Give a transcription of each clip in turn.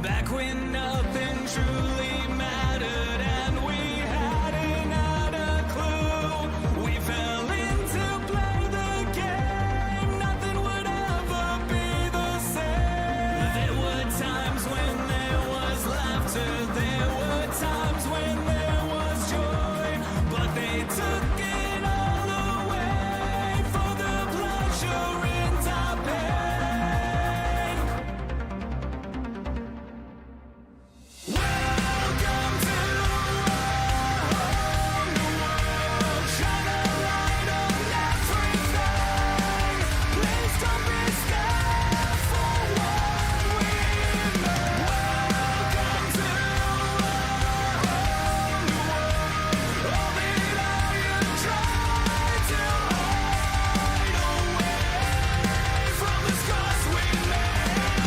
Back when nothing truly mattered and we hadn't had a clue. We fell in to play the game. Nothing would ever be the same. There were times when there was laughter. There were times when there was joy. But they took it all away for the pleasure in our pain. Welcome to our whole new world. Shine a light on everything. Please don't be scared for what we made. Welcome to our whole new world. All that I tried to hide away from the scars we made.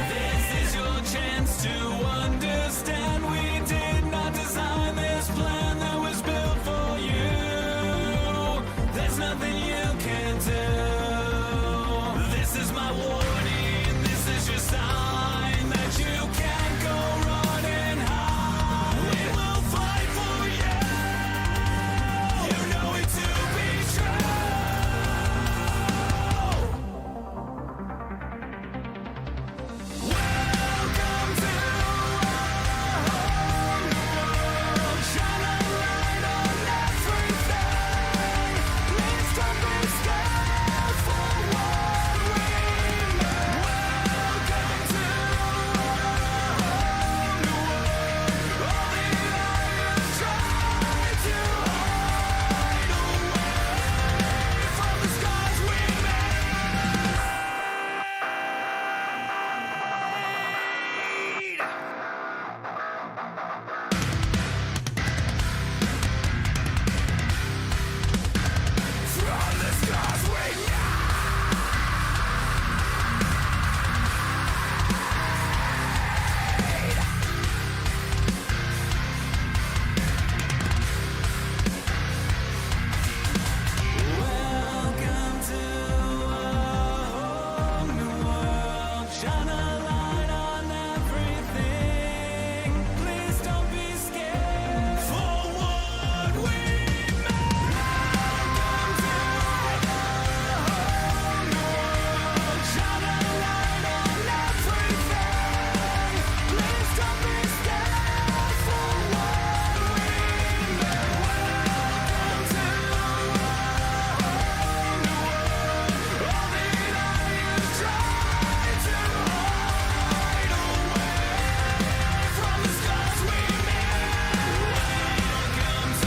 This is your chance to understand we did not design this plan that was built for you. There's nothing you can do. This is my warning, this is your sign that you can't go running high. We will fight for you. You know it to be true. Welcome to our whole new world. Shine a light on everything. Please don't be scared for what we made. Welcome to our whole new world. All that I tried to hide away from the scars we made. From the scars we Welcome to our whole new world. Shine a light on everything. Please don't be scared for what we made. Welcome to our whole new world. Shine a light on everything. Please don't be scared for what we made. Welcome to our whole new world. All that I tried to hide away from the scars we made. Welcome to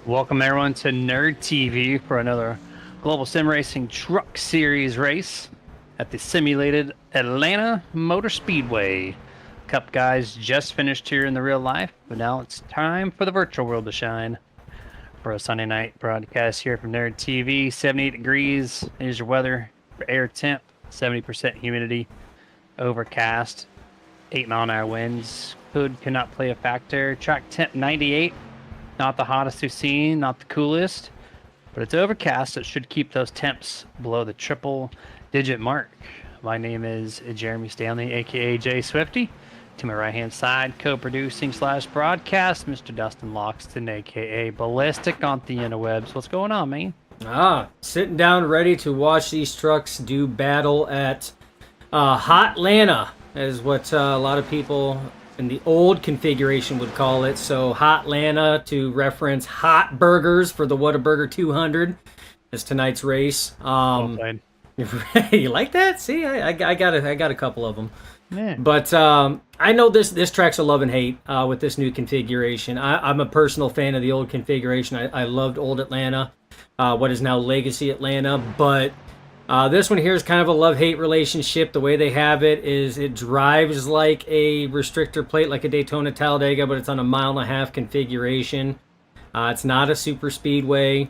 Welcome everyone to Nerd TV for another Global Sim Racing Truck Series race at the simulated Atlanta Motor Speedway. Cup guys just finished here in the real life, but now it's time for the virtual world to shine. For a Sunday night broadcast here from Nerd TV, 78 degrees is your weather. For air temp, 70% humidity, overcast, 8-mile-an-hour winds. Hood cannot play a factor. Track temp 98. Not the hottest we've seen, not the coolest, but it's overcast. So it should keep those temps below the triple-digit mark. My name is Jeremy Stanley, aka Jay Swifty. To my right-hand side, co-producing / broadcast, Mr. Dustin Loxton, aka Ballistic on the interwebs. What's going on, man? Sitting down ready to watch these trucks do battle at Hot Lana is what a lot of people in the old configuration would call it. So Hot Lana to reference hot burgers for the Whataburger 200 is tonight's race. Well played. You like that? See, I got a couple of them. Yeah. But I know this track's a love and hate with this new configuration. I'm a personal fan of the old configuration. I loved old Atlanta, what is now Legacy Atlanta. But this one here is kind of a love-hate relationship. The way they have it is it drives like a restrictor plate, like a Daytona Talladega, but it's on a 1.5 mile configuration. It's not a super speedway.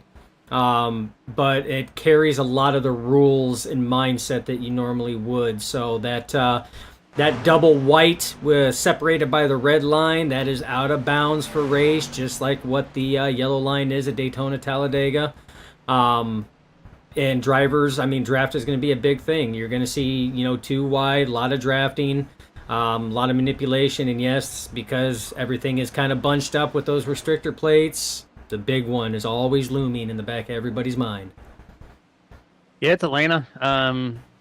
But it carries a lot of the rules and mindset that you normally would. So that double white separated by the red line, that is out of bounds for race, just like what the yellow line is at Daytona Talladega. And drivers, draft is going to be a big thing. You're going to see, too wide, a lot of drafting, a lot of manipulation. And yes, because everything is kind of bunched up with those restrictor plates, the big one is always looming in the back of everybody's mind. Yeah, it's Atlanta.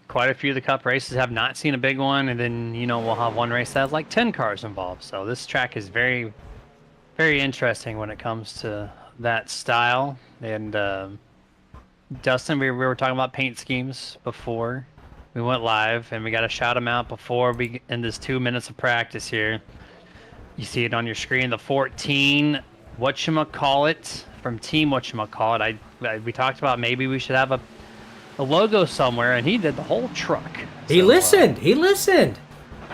Quite a few of the Cup races have not seen a big one, and then we'll have one race that has like 10 cars involved. So this track is very, very interesting when it comes to that style. And Dustin, we were talking about paint schemes before we went live, and we got to shout them out before we end this 2 minutes of practice here. You see it on your screen, the 14 whatchamacallit from Team Whatchamacallit. We talked about maybe we should have a logo somewhere, and he did the whole truck. He listened.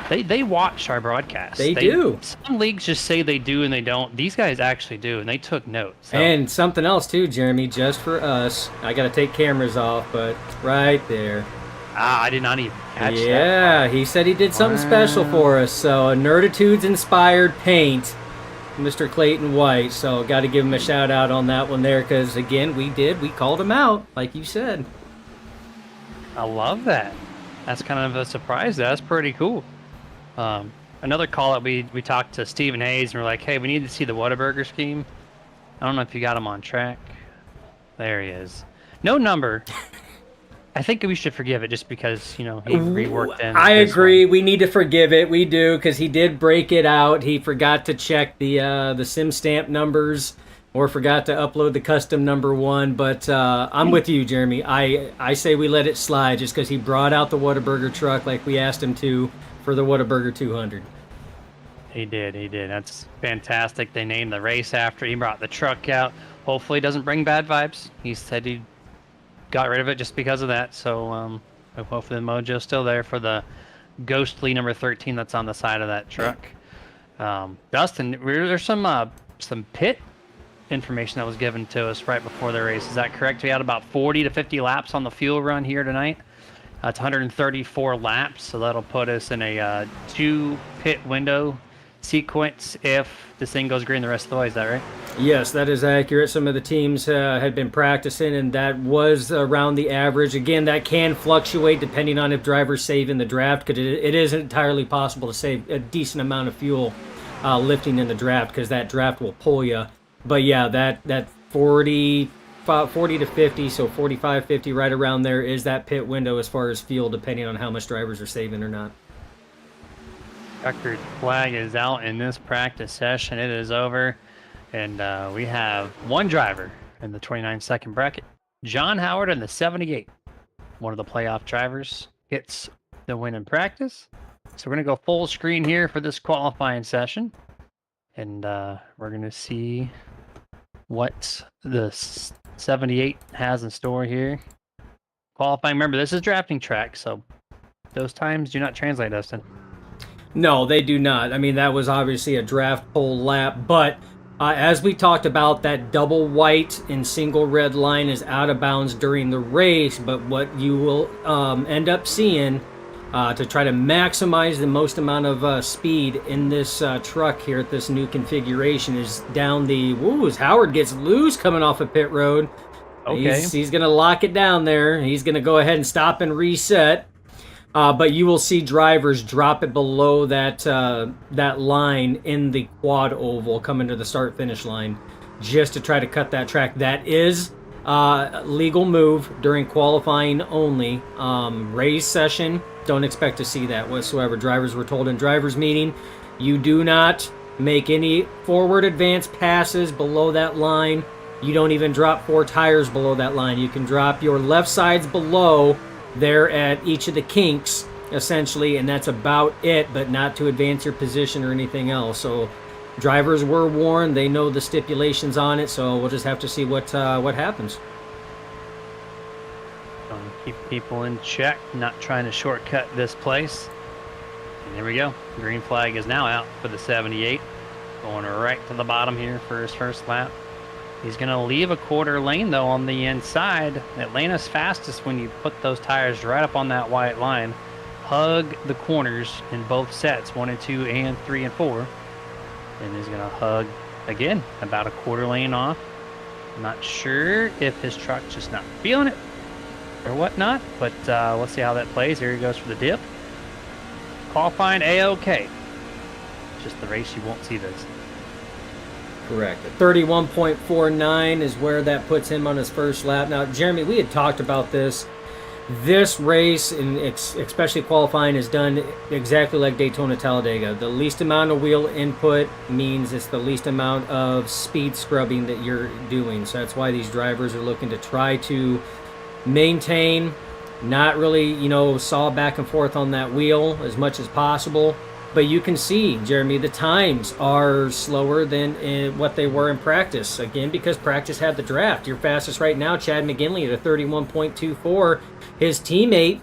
They watch our broadcast. They do. Some leagues just say they do and they don't. These guys actually do, and they took notes. So. And something else too, Jeremy, just for us. I got to take cameras off, but right there. I did not even catch that. Yeah, he said he did something special for us. So a Nerditudes-inspired paint, Mr. Clayton White. So got to give him a shout out on that one there, because again, we called him out, like you said. I love that. That's kind of a surprise. That's pretty cool. Another call that we talked to Stephen Hayes, and we're like, hey, we need to see the Whataburger scheme. I don't know if you got him on track. There he is. No number. I think we should forgive it just because, he reworked in. I agree. We need to forgive it. We do, because he did break it out. He forgot to check the sim stamp numbers, or forgot to upload the custom number one. But I'm with you, Jeremy. I say we let it slide just because he brought out the Whataburger truck like we asked him to for the Whataburger 200. He did. That's fantastic. They named the race after. He brought the truck out. Hopefully it doesn't bring bad vibes. He said he got rid of it just because of that. So hopefully the mojo's still there for the ghostly number 13 that's on the side of that truck. Dustin, there's some pit information that was given to us right before the race. Is that correct? We had about 40 to 50 laps on the fuel run here tonight. It's 134 laps, so that'll put us in a 2 pit window sequence if this thing goes green the rest of the way. Is that right? Yes, that is accurate. Some of the teams had been practicing, and that was around the average. Again, that can fluctuate depending on if drivers save in the draft, because it is entirely possible to save a decent amount of fuel lifting in the draft, because that draft will pull you. But yeah, that 40 to 50, so 45, 50, right around there is that pit window as far as fuel, depending on how much drivers are saving or not. Checkered flag is out in this practice session. It is over, and we have one driver in the 29-second bracket. John Howard in the 78. One of the playoff drivers gets the win in practice. So we're going to go full screen here for this qualifying session, and we're going to see what the 78 has in store here. Qualifying, remember, this is drafting track, so those times do not translate, Dustin. No, they do not. That was obviously a draft poll lap, but as we talked about, that double white and single red line is out of bounds during the race, but what you will end up seeing to try to maximize the most amount of speed in this truck here at this new configuration is down the... Woo, as Howard gets loose coming off of pit road. Okay. He's going to lock it down there. He's going to go ahead and stop and reset. But you will see drivers drop it below that line in the quad oval coming to the start-finish line just to try to cut that track. That is a legal move during qualifying only. Race session, Don't expect to see that whatsoever. Drivers were told in drivers' meeting, you do not make any forward advance passes below that line. You don't even drop 4 tires below that line. You can drop your left sides below there at each of the kinks, essentially, and that's about it, but not to advance your position or anything else. So drivers were warned. They know the stipulations on it, so we'll just have to see what happens. Keep people in check, not trying to shortcut this place. And there we go. Green flag is now out for the 78. Going right to the bottom here for his first lap. He's going to leave a quarter lane, though, on the inside. Atlanta's fastest when you put those tires right up on that white line. Hug the corners in both sets, 1 and 2 and 3 and 4. And he's going to hug again, about a quarter lane off. I'm not sure if his truck's just not feeling it or whatnot, but let's see how that plays. Here he goes for the dip. Qualifying A-OK. Just the race, you won't see this. Correct. 31.49 is where that puts him on his first lap. Now, Jeremy, we had talked about this. This race, and especially qualifying, is done exactly like Daytona Talladega. The least amount of wheel input means it's the least amount of speed scrubbing that you're doing. So that's why these drivers are looking to try to maintain, not really, saw back and forth on that wheel as much as possible. But you can see, Jeremy, the times are slower than what they were in practice. Again, because practice had the draft. Your fastest right now, Chad McGinley at a 31.24. His teammate,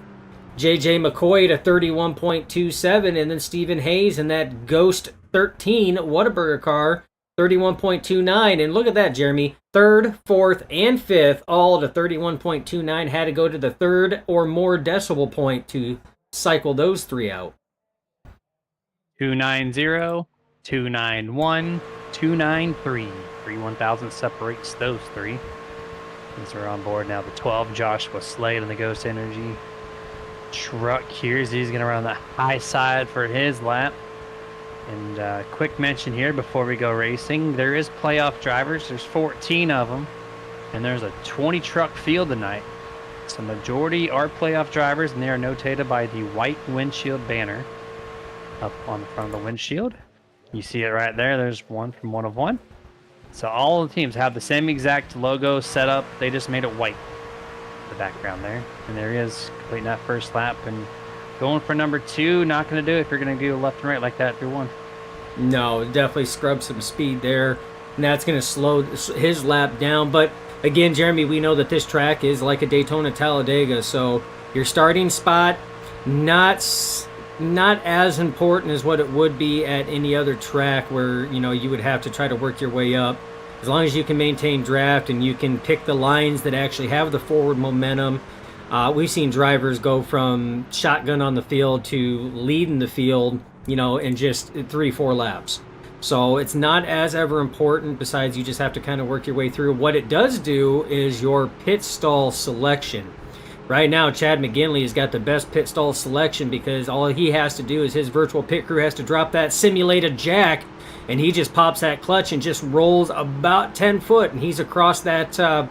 J.J. McCoy, at a 31.27. And then Stephen Hayes in that Ghost 13 Whataburger car, 31.29. And look at that, Jeremy. 3rd, 4th, and 5th, all to 31.29. Had to go to the 3rd or more decimal point to cycle those 3 out. 290, 291, 293. 3/1000 separates those 3. These are on board now. The 12, Joshua Slade in the Ghost Energy truck here. He's going to run the high side for his lap. And quick mention here before we go racing, there is playoff drivers. There's 14 of them. And there's a 20 truck field tonight. So majority are playoff drivers, and they are notated by the white windshield banner up on the front of the windshield. You see it right there. There's one from 1 of 1. So all the teams have the same exact logo set up. They just made it white, the background there. And there he is, completing that first lap and going for number 2. Not going to do it if you're going to do left and right like that through 1. No, definitely scrub some speed there. And that's going to slow his lap down. But again, Jeremy, we know that this track is like a Daytona Talladega. So your starting spot, not as important as what it would be at any other track where, you would have to try to work your way up. As long as you can maintain draft and you can pick the lines that actually have the forward momentum. We've seen drivers go from shotgun on the field to leading the field, in just 3-4 laps. So it's not as ever important, besides you just have to kind of work your way through. What it does do is your pit stall selection. Right now, Chad McGinley has got the best pit stall selection because all he has to do is his virtual pit crew has to drop that simulated jack, and he just pops that clutch and just rolls about 10 foot, and he's across that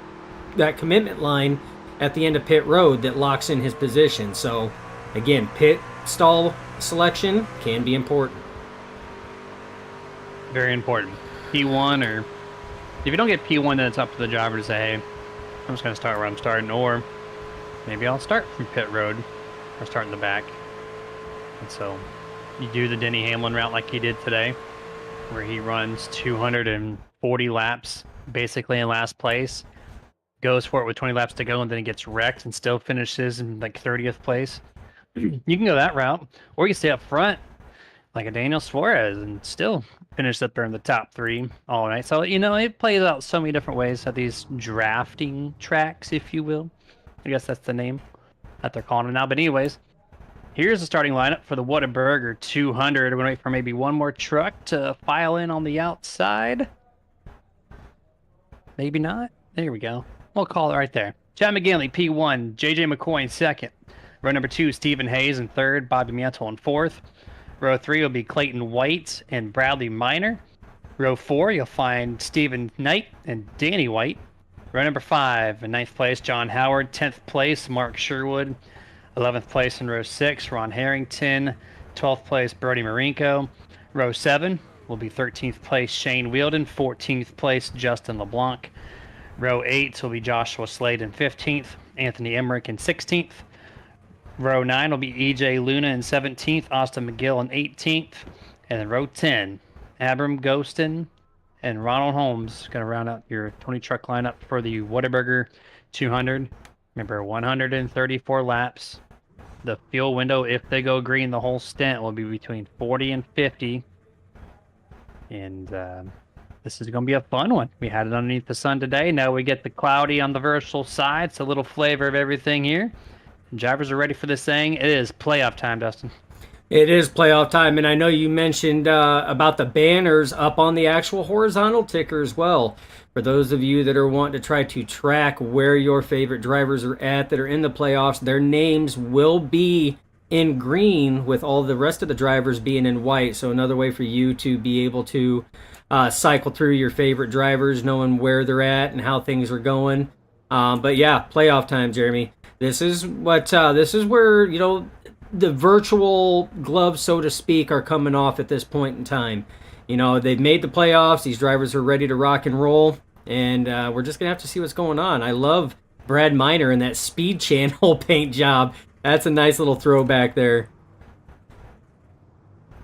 commitment line at the end of pit road that locks in his position. So, again, pit stall selection can be important. Very important. P1, or if you don't get P1, then it's up to the driver to say, hey, I'm just going to start where I'm starting, or maybe I'll start from pit road or start in the back. And so you do the Denny Hamlin route like he did today, where he runs 240 laps basically in last place, goes for it with 20 laps to go, and then he gets wrecked and still finishes in like 30th place. You can go that route, or you stay up front like a Daniel Suarez and still finish up there in the top 3 all night. So, it plays out so many different ways at these drafting tracks, if you will. I guess that's the name that they're calling it now. But anyways, here's the starting lineup for the Whataburger 200. We're going to wait for maybe one more truck to file in on the outside. Maybe not. There we go. We'll call it right there. Chad McGinley, P1. J.J. McCoy in 2nd. Row number 2, Stephen Hayes in 3rd. Bobby Mantle in 4th. Row 3 will be Clayton White and Bradley Minor. Row 4, you'll find Stephen Knight and Danny White. Row number 5, in 9th place, John Howard. 10th place, Mark Sherwood. 11th place in row 6, Ron Harrington. 12th place, Brody Marinko. Row 7 will be 13th place, Shane Wielden. 14th place, Justin LeBlanc. Row 8 will be Joshua Slade in 15th, Anthony Emmerich in 16th. Row 9 will be EJ Luna in 17th, Austin McGill in 18th. And then row 10, Abram Ghostin and Ronald Holmes going to round out your 20 truck lineup for the Whataburger 200. Remember, 134 laps. The fuel window, if they go green the whole stint, will be between 40 and 50. And this is going to be a fun one. We had it underneath the sun today. Now we get the cloudy on the vertical side. It's a little flavor of everything here. And drivers are ready for this thing. It is playoff time, Dustin. It is playoff time, and I know you mentioned about the banners up on the actual horizontal ticker as well. For those of you that are wanting to try to track where your favorite drivers are at that are in the playoffs, their names will be in green with all the rest of the drivers being in white. So another way for you to be able to cycle through your favorite drivers, knowing where they're at and how things are going. But yeah, playoff time, Jeremy. This is where, you know, the virtual gloves, so to speak, are coming off at this point in time. You know, they've made the playoffs. These drivers are ready to rock and roll, and we're just going to have to see what's going on. I love Brad Miner and that Speed Channel paint job. That's a nice little throwback there.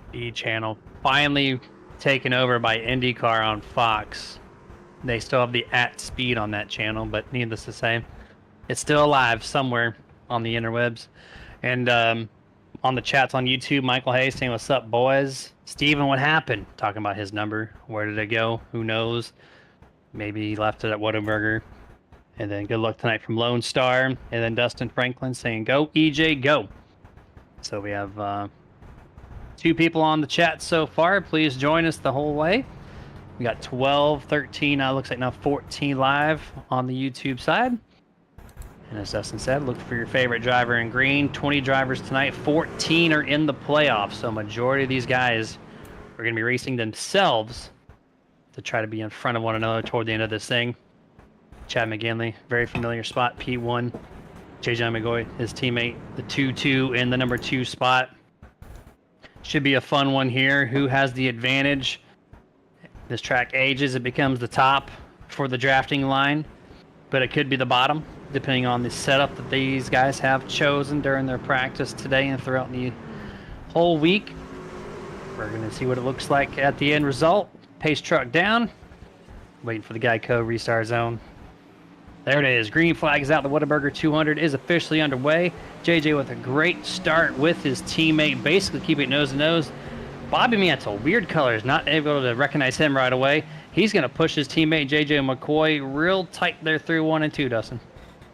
Speed Channel finally taken over by IndyCar on Fox. They still have the @Speed on that channel, but needless to say, it's still alive somewhere on the interwebs. And on the chats on YouTube, Michael Hayes saying, "What's up, boys?" Steven, what happened? Talking about his number. Where did it go? Who knows? Maybe he left it at Whataburger. And then good luck tonight from Lone Star. And then Dustin Franklin saying, "Go, EJ, go." So we have 2 people on the chat so far. Please join us the whole way. We got 12, 13, now looks like now 14 live on the YouTube side. And as Dustin said, look for your favorite driver in green. 20 drivers tonight, 14 are in the playoffs. So majority of these guys are going to be racing themselves to try to be in front of one another toward the end of this thing. Chad McGinley, very familiar spot, P1. JJ McGoy, his teammate, the 2-2 in the number 2 spot. Should be a fun one here. Who has the advantage? This track ages, it becomes the top for the drafting line, but it could be the bottom, depending on the setup that these guys have chosen during their practice today and throughout the whole week. We're going to see what it looks like at the end result. Pace truck down. Waiting for the Geico restart zone. There it is. Green flag is out. The Whataburger 200 is officially underway. JJ with a great start with his teammate, basically keeping it nose to nose. Bobby Mantle, weird colors, not able to recognize him right away. He's going to push his teammate JJ McCoy real tight there through 1 and 2, Dustin.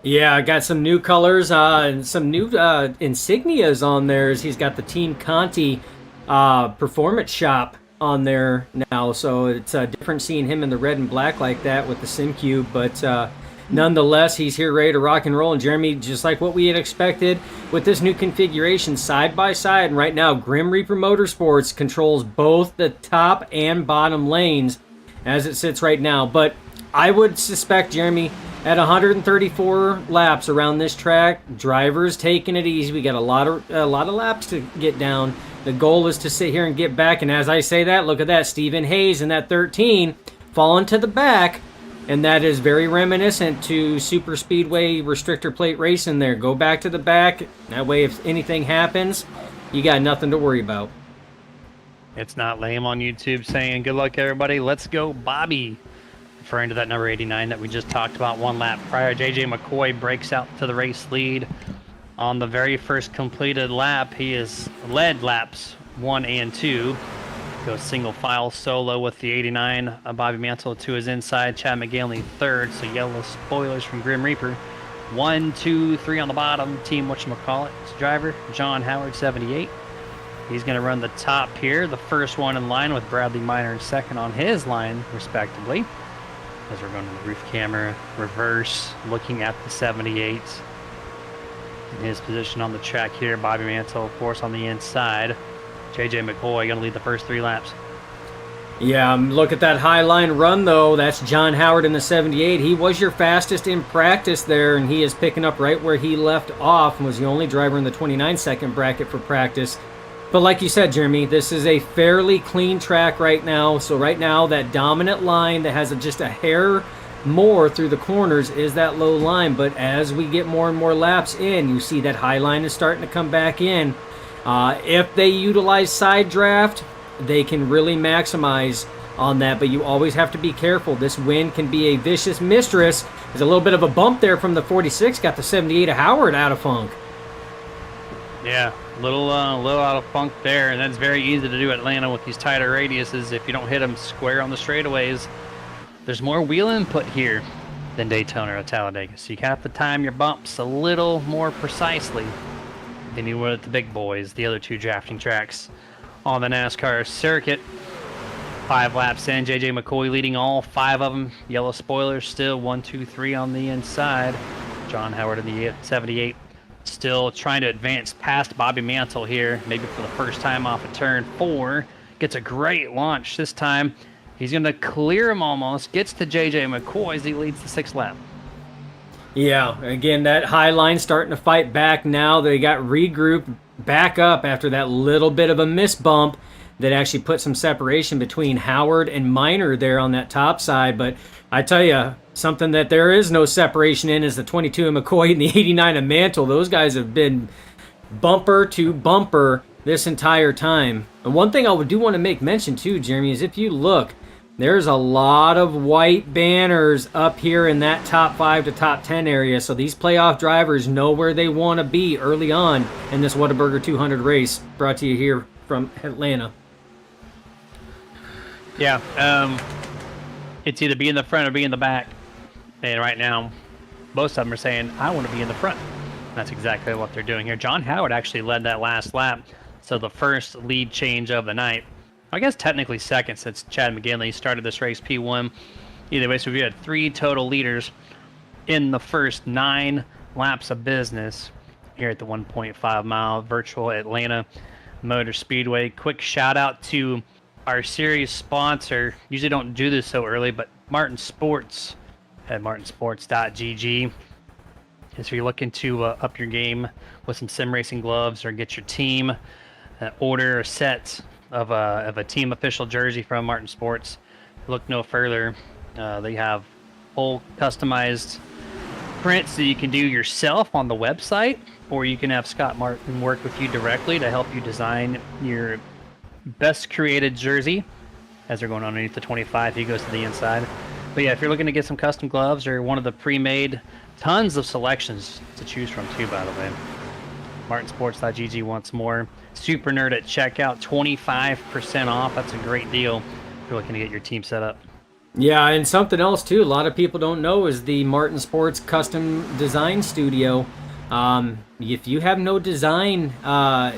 Yeah, I got some new colors and some new insignias on there. He's got the Team Conti Performance Shop on there now, so it's different seeing him in the red and black like that with the SimCube, but nonetheless, he's here ready to rock and roll. And Jeremy, just like what we had expected with this new configuration, side by side, and right now Grim Reaper Motorsports controls both the top and bottom lanes as it sits right now. But I would suspect, Jeremy, at 134 laps around this track, drivers taking it easy. We got a lot of laps to get down. The goal is to sit here and get back. And as I say that, look at that, Stephen Hayes in that 13 falling to the back. And that is very reminiscent to Super Speedway restrictor plate racing there. Go back to the back. That way, if anything happens, you got nothing to worry about. It's not lame on YouTube saying, "Good luck, everybody. Let's go, Bobby." Referring to that number 89 that we just talked about 1 lap prior. JJ McCoy breaks out to the race lead on the very first completed lap. He has led laps 1 and 2. Goes single file solo with the 89. Bobby Mantle to his inside. Chad McGinley third. So yellow spoilers from Grim Reaper. 1, 2, 3 on the bottom. Team whatchamacallit's driver, John Howard, 78. He's going to run the top here. The first one in line with Bradley Miner in second on his line, respectively. As we're going to the roof camera, reverse, looking at the 78. In his position on the track here, Bobby Mantle, of course, on the inside. JJ McCoy going to lead the first 3 laps. Yeah, look at that high line run, though. That's John Howard in the 78. He was your fastest in practice there, and he is picking up right where he left off and was the only driver in the 29-second bracket for practice. But like you said, Jeremy, this is a fairly clean track right now. So right now, that dominant line that has just a hair more through the corners is that low line. But as we get more and more laps in, you see that high line is starting to come back in. If they utilize side draft, they can really maximize on that, but you always have to be careful. This wind can be a vicious mistress. There's a little bit of a bump there from the 46, got the 78 of Howard out of funk. Yeah, little out of funk there, and that's very easy to do at Atlanta with these tighter radiuses. If you don't hit them square on the straightaways, there's more wheel input here than Daytona or Talladega, so you have to time your bumps a little more precisely than you would at the big boys, the other two drafting tracks on the NASCAR circuit. 5 laps in, JJ McCoy leading all 5 of them. Yellow spoilers still 1, 2, 3 on the inside. John Howard in the 78 still trying to advance past Bobby Mantle here, maybe for the first time off of turn 4. Gets a great launch this time. He's going to clear him almost, gets to JJ McCoy as he leads the 6th lap. Yeah, again, that high line starting to fight back now. They got regrouped back up after that little bit of a miss bump that actually put some separation between Howard and Minor there on that top side. But I tell you, something that there is no separation in is the 22 of McCoy and the 89 of Mantle. Those guys have been bumper to bumper this entire time. And one thing I do want to make mention too, Jeremy, is if you look, there's a lot of white banners up here in that top 5 to top 10 area, so these playoff drivers know where they want to be early on in this Whataburger 200 race, brought to you here from Atlanta. Yeah, it's either be in the front or be in the back, and right now, most of them are saying, I want to be in the front. That's exactly what they're doing here. John Howard actually led that last lap, so the first lead change of the night. I guess technically second, since Chad McGinley started this race P1. Either way, so we had 3 total leaders in the first 9 laps of business here at the 1.5 mile virtual Atlanta Motor Speedway. Quick shout out to our series sponsor. Usually don't do this so early, but Martin Sports at martinsports.gg. If you're looking to up your game with some sim racing gloves or get your team, order a set of a team official jersey from Martin Sports, look no further. They have full customized prints that you can do yourself on the website, or you can have Scott Martin work with you directly to help you design your best created jersey as they're going underneath the 25. He goes to the inside. But yeah, if you're looking to get some custom gloves or one of the pre-made, tons of selections to choose from too, by the way. martinsports.gg once more. Super Nerd at checkout, 25% off. That's a great deal if you're looking to get your team set up. Yeah, and something else too, a lot of people don't know is the Martin Sports Custom Design Studio. If you have no design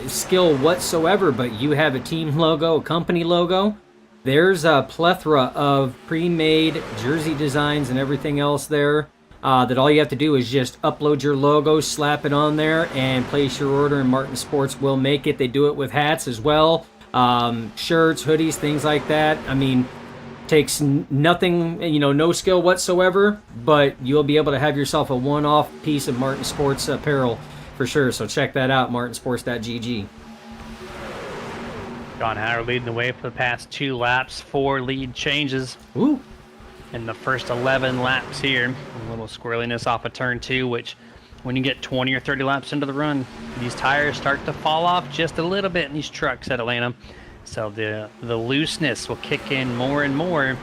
skill whatsoever, but you have a team logo, a company logo, there's a plethora of pre-made jersey designs and everything else there. That all you have to do is just upload your logo, slap it on there, and place your order, and Martin Sports will make it. They do it with hats as well, shirts, hoodies, things like that. I mean, takes nothing, no skill whatsoever, but you'll be able to have yourself a one-off piece of Martin Sports apparel for sure. So check that out, martinsports.gg. John Howard leading the way for the past 2 laps, 4 lead changes. Ooh. In the first 11 laps here. A little squirreliness off of turn 2, which when you get 20 or 30 laps into the run, these tires start to fall off just a little bit in these trucks at Atlanta. So the looseness will kick in more and more.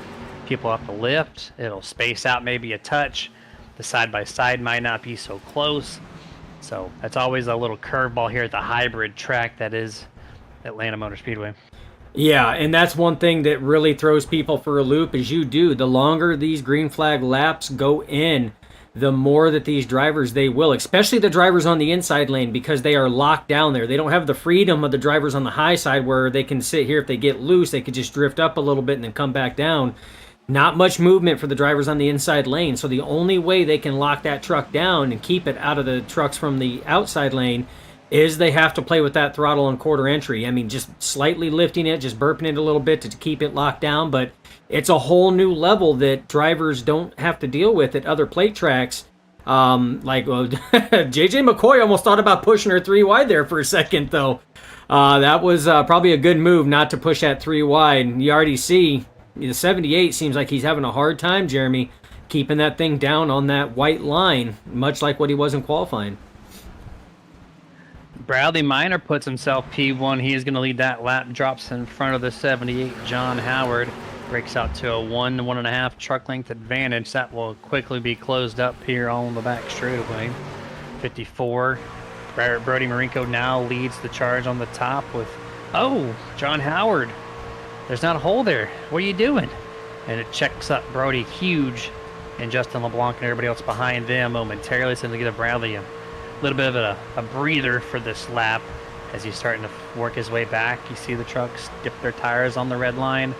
People have to lift. It'll space out maybe a touch. The side-by-side might not be so close. So that's always a little curveball here at the hybrid track that is Atlanta Motor Speedway. Yeah, and that's one thing that really throws people for a loop is the longer these green flag laps go in, the more that these drivers, they will, especially the drivers on the inside lane, because they are locked down there. They don't have the freedom of the drivers on the high side where they can sit here. If they get loose, they could just drift up a little bit and then come back down. Not much movement for the drivers on the inside lane. So the only way they can lock that truck down and keep it out of the trucks from the outside lane is they have to play with that throttle and quarter entry. I mean, just slightly lifting it, just burping it a little bit to keep it locked down, but it's a whole new level that drivers don't have to deal with at other plate tracks. JJ McCoy almost thought about pushing her 3 wide there for a second, though. That was probably a good move not to push that 3 wide. And you already see the 78 seems like he's having a hard time, Jeremy, keeping that thing down on that white line, much like what he was in qualifying. Bradley Minor puts himself P1. He is going to lead that lap, drops in front of the 78, John Howard. Breaks out to a 1.5 truck length advantage. That will quickly be closed up here on the back straightaway. 54. Brody Marinko now leads the charge on the top with, oh, John Howard. There's not a hole there. What are you doing? And it checks up Brody huge, and Justin LeBlanc and everybody else behind them momentarily. It's going to give Bradley a little bit of a breather for this lap as he's starting to work his way back. You see the trucks dip their tires on the red line.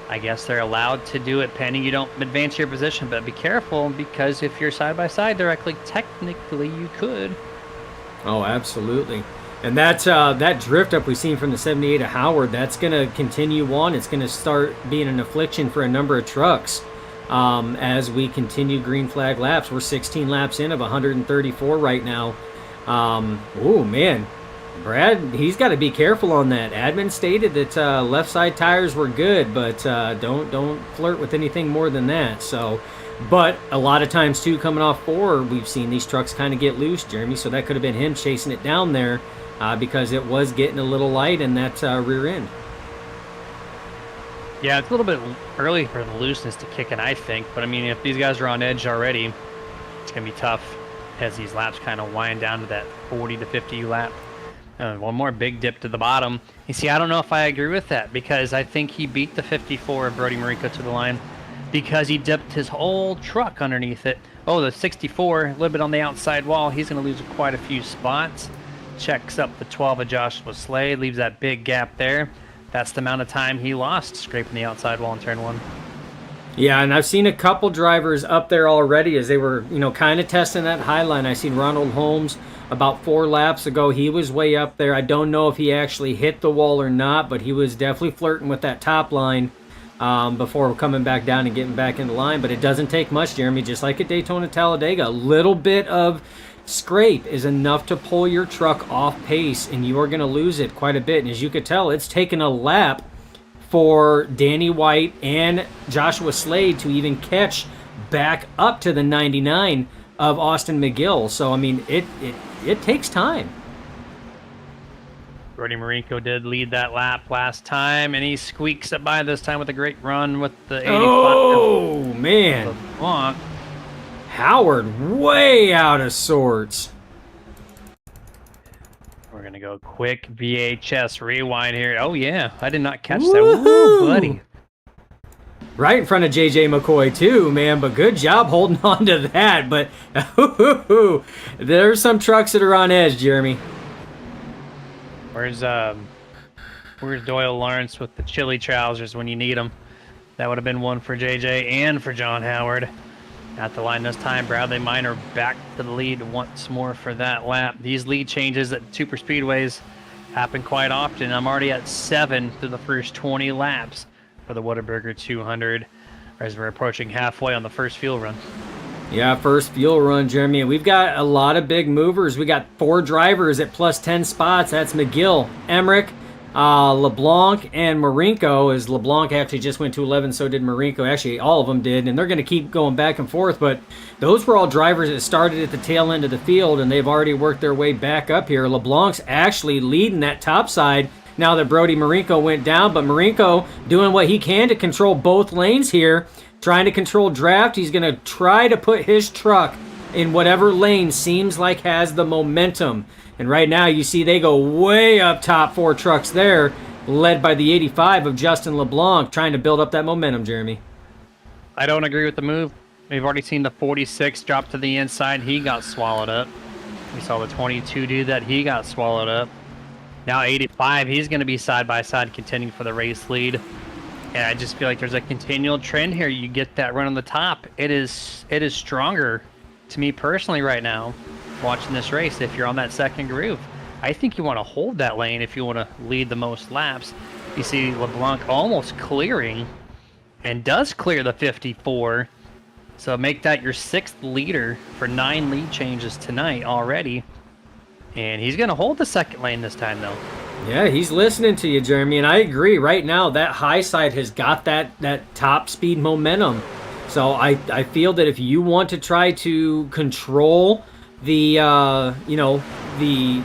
I guess they're allowed to do it pending you don't advance your position, but be careful because if you're side by side directly, technically you could. Oh, absolutely. And that drift up we've seen from the 78 of Howard, that's going to continue on. It's going to start being an affliction for a number of trucks as we continue green flag laps. We're 16 laps in of 134 right now. Oh, man. Brad, he's got to be careful on that. Admin stated that left side tires were good, but don't flirt with anything more than that. So, but a lot of times too, coming off 4, we've seen these trucks kind of get loose, Jeremy. So that could have been him chasing it down there because it was getting a little light in that rear end. Yeah, it's a little bit early for the looseness to kick in, I think. But I mean, if these guys are on edge already, it's gonna be tough as these laps kind of wind down to that 40 to 50 lap. One more big dip to the bottom. You see, I don't know if I agree with that because I think he beat the 54 of Brody Marinko to the line because he dipped his whole truck underneath it. Oh, the 64, a little bit on the outside wall. He's going to lose quite a few spots. Checks up the 12 of Joshua Slade, leaves that big gap there. That's the amount of time he lost scraping the outside wall in turn 1. Yeah, and I've seen a couple drivers up there already as they were, kind of testing that high line. I seen Ronald Holmes about 4 laps ago. He was way up there. I don't know if he actually hit the wall or not, but he was definitely flirting with that top line before coming back down and getting back in the line. But it doesn't take much, Jeremy, just like at Daytona Talladega. A little bit of scrape is enough to pull your truck off pace, and you are going to lose it quite a bit. And as you could tell, it's taken a lap for Danny White and Joshua Slade to even catch back up to the 99 of Austin McGill. So, I mean, it takes time. Brody Marinko did lead that lap last time, and he squeaks it by this time with a great run with the 85. Oh, man. LeBlanc. Howard way out of sorts. We're going to go quick VHS rewind here. Oh, yeah. I did not catch that. Woo, buddy. Right in front of JJ McCoy, too, man. But good job holding on to that. But there's some trucks that are on edge, Jeremy. Where's Doyle Lawrence with the chili trousers when you need them? That would have been one for JJ and for John Howard. At the line this time, Bradley Minor back to the lead once more for that lap. These lead changes at super speedways happen quite often. I'm already at 7 through the first 20 laps for the Whataburger 200 as we're approaching halfway on the first fuel run. Yeah, first fuel run, Jeremy. We've got a lot of big movers. We got 4 drivers at plus 10 spots. That's McGill, Emmerich, LeBlanc, and Marinko. As LeBlanc actually just went to 11, so did Marinko. Actually, all of them did, and they're going to keep going back and forth. But those were all drivers that started at the tail end of the field, and they've already worked their way back up here. LeBlanc's actually leading that top side now that Brody Marinko went down, but Marinko doing what he can to control both lanes here, trying to control draft. He's going to try to put his truck in whatever lane seems like has the momentum. And right now you see they go way up top, 4 trucks there, led by the 85 of Justin LeBlanc, trying to build up that momentum, Jeremy. I don't agree with the move. We've already seen the 46 drop to the inside. He got swallowed up. We saw the 22 do that. He got swallowed up. Now 85, he's going to be side by side contending for the race lead. And I just feel like there's a continual trend here. You get that run on the top. It is stronger to me personally right now watching this race if you're on that second groove. I think you want to hold that lane if you want to lead the most laps. You see LeBlanc almost clearing, and does clear the 54. So make that your 6th leader for 9 lead changes tonight already. And he's going to hold the second lane this time, though. Yeah, he's listening to you, Jeremy, and I agree. Right now, that high side has got that top speed momentum. So I feel that if you want to try to control the the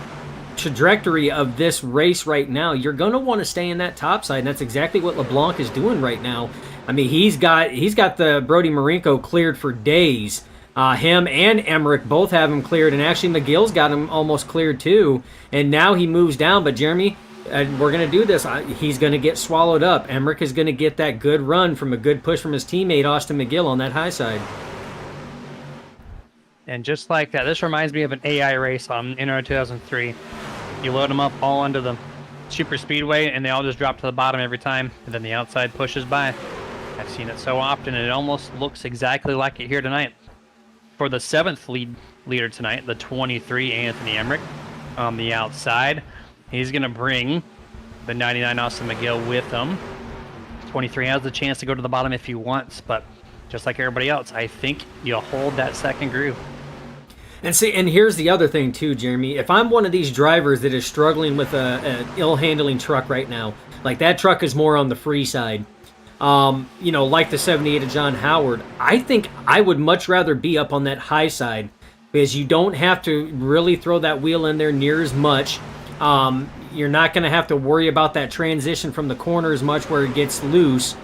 trajectory of this race right now, you're going to want to stay in that top side, and that's exactly what LeBlanc is doing right now. I mean, he's got the Brody Marinko cleared for days. Him and Emmerich both have him cleared, and actually McGill's got him almost cleared too. And now he moves down, but Jeremy, we're going to do this. He's going to get swallowed up. Emmerich is going to get that good run from a good push from his teammate Austin McGill on that high side. And just like that, this reminds me of an AI race on Inter 2003. You load them up all under the super speedway, and they all just drop to the bottom every time, and then the outside pushes by. I've seen it so often, and it almost looks exactly like it here tonight. For the 7th leader tonight, the 23, Anthony Emmerich, on the outside. He's going to bring the 99 Austin McGill with him. 23 has the chance to go to the bottom if he wants, but just like everybody else, I think you'll hold that second groove. And see, and here's the other thing too, Jeremy. If I'm one of these drivers that is struggling with an ill-handling truck right now, like that truck is more on the free side, like the 78 of John Howard, I think I would much rather be up on that high side because you don't have to really throw that wheel in there near as much. You're not going to have to worry about that transition from the corner as much where it gets loose.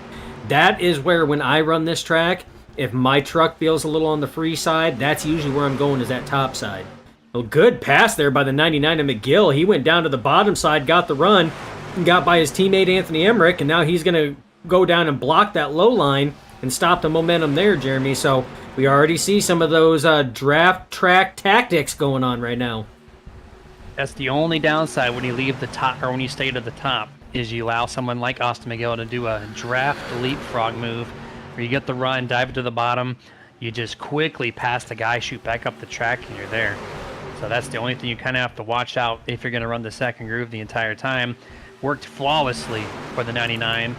That is where, when I run this track, if my truck feels a little on the free side, that's usually where I'm going, is that top side. Well, good pass there by the 99 of McGill. He went down to the bottom side, got the run, got by his teammate Anthony Emmerich, and now he's going to go down and block that low line and stop the momentum there, Jeremy. So we already see some of those draft track tactics going on right now. That's the only downside when you leave the top, or when you stay to the top, is you allow someone like Austin McGill to do a draft leapfrog move where you get the run, dive to the bottom, you just quickly pass the guy, shoot back up the track, and you're there. So that's the only thing you kind of have to watch out if you're going to run the second groove the entire time. Worked flawlessly for the 99.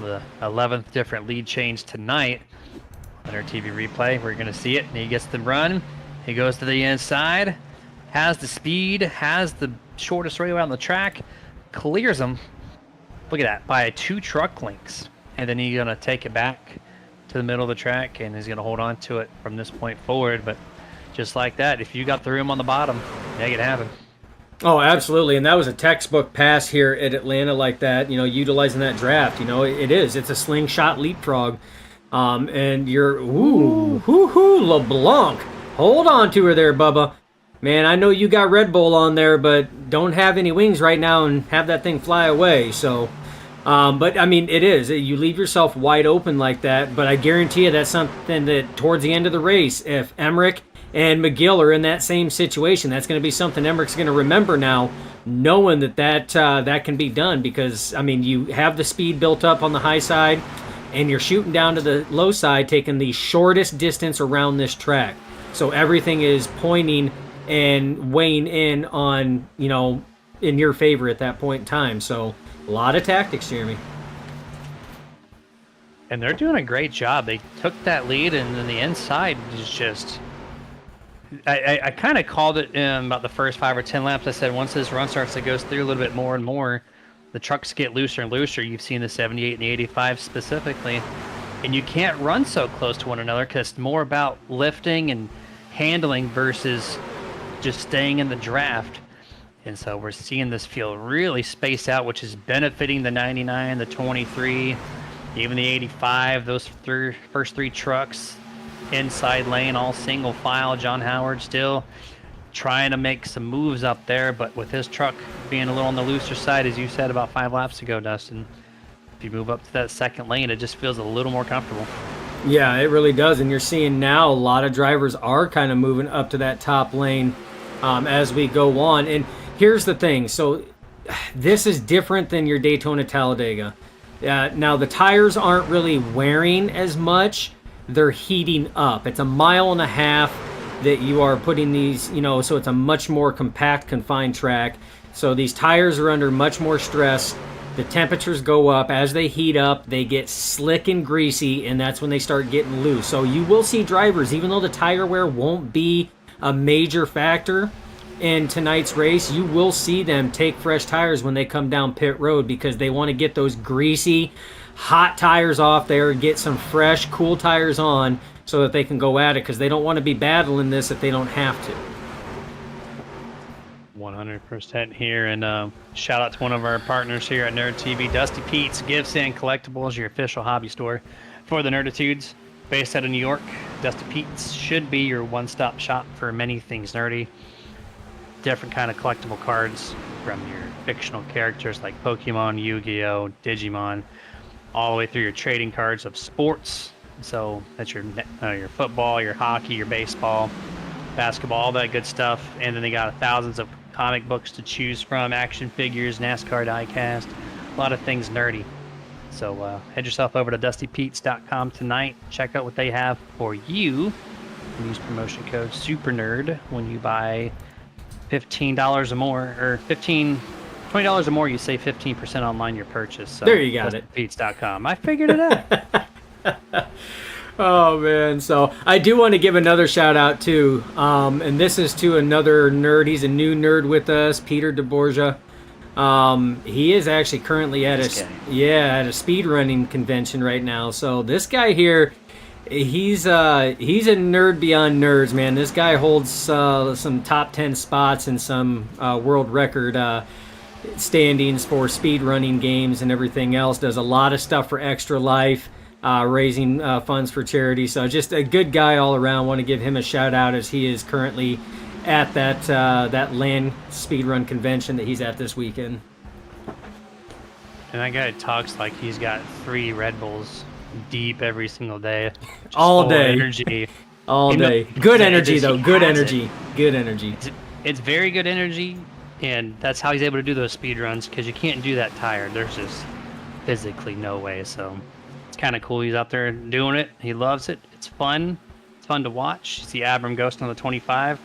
The 11th different lead change tonight on our TV replay. We're going to see it, and he gets the run. He goes to the inside, has the speed, has the shortest straightaway on the track, clears him. Look at that, by 2 truck lengths. And then he's going to take it back to the middle of the track, and he's going to hold on to it from this point forward. But just like that, if you got the room on the bottom, make it happen. Oh, absolutely. And that was a textbook pass here at Atlanta like that, utilizing that draft. It is. It's a slingshot leapfrog. And you're, LeBlanc. Hold on to her there, Bubba. Man, I know you got Red Bull on there, but don't have any wings right now and have that thing fly away. So, but I mean, it is. You leave yourself wide open like that, but I guarantee you that's something that towards the end of the race, if Emmerich and McGill are in that same situation, that's going to be something Emmerich's going to remember now, knowing that can be done, because, I mean, you have the speed built up on the high side, and you're shooting down to the low side, taking the shortest distance around this track. So everything is pointing and weighing in on, in your favor at that point in time. So a lot of tactics, Jeremy. And they're doing a great job. They took that lead, and then the inside is just... I kind of called it in about the first 5 or 10 laps. I said once this run starts to go through a little bit more and more, the trucks get looser and looser. You've seen the 78 and the 85 specifically. And you can't run so close to one another because it's more about lifting and handling versus just staying in the draft. And so we're seeing this field really space out, which is benefiting the 99, the 23, even the 85, those first 3 trucks. Inside lane, all single file. John Howard still trying to make some moves up there, but with his truck being a little on the looser side, as you said about 5 laps ago, Dustin, if you move up to that second lane, it just feels a little more comfortable. Yeah, it really does, and you're seeing now a lot of drivers are kind of moving up to that top lane as we go on. And here's the thing, so this is different than your Daytona Talladega. Now, the tires aren't really wearing as much. They're heating up. It's a mile and a half. that you are putting these, so it's a much more compact, confined track. So these tires are under much more stress. The temperatures go up. As they heat up, they get slick and greasy, and that's when they start getting loose. So you will see drivers, even though the tire wear won't be a major factor in tonight's race, you will see them take fresh tires when they come down pit road because they want to get those greasy, hot tires off there, get some fresh, cool tires on so that they can go at it, because they don't want to be battling this if they don't have to. 100% here, and shout out to one of our partners here at Nerd TV, Dusty Pete's Gifts and Collectibles, your official hobby store for the Nerditudes. Based out of New York, Dusty Pete's should be your one-stop shop for many things nerdy. Different kind of collectible cards from your fictional characters like Pokemon, Yu-Gi-Oh, Digimon, all the way through your trading cards of sports. So that's your football, your hockey, your baseball, basketball, all that good stuff. And then they got thousands of comic books to choose from, action figures, NASCAR diecast, a lot of things nerdy. So head yourself over to DustyPete's.com tonight. Check out what they have for you. Use promotion code SUPERNERD when you buy $15 or more, or $20 or more. You save 15% online your purchase. So there you got it. DustyPete's.com. I figured it out. Oh man, so I do want to give another shout out too, and this is to another nerd. He's a new nerd with us, Peter DeBorgia. He is actually currently at a speedrunning convention right now. So this guy here, he's a nerd beyond nerds, man. This guy holds some top 10 spots and some world record standings for speedrunning games and everything else. Does a lot of stuff for Extra Life. Raising funds for charity. So just a good guy all around. Want to give him a shout out as he is currently at that LAN speedrun convention that he's at this weekend. And that guy talks like he's got 3 Red Bulls deep every single day. All day. Energy. All day. Good energy though. Good energy. Good energy. It's very good energy, and that's how he's able to do those speed runs, because you can't do that tired. There's just physically no way. So kind of cool. He's out there doing it. He loves it. It's fun. It's fun to watch. You see Abram Ghost on the 25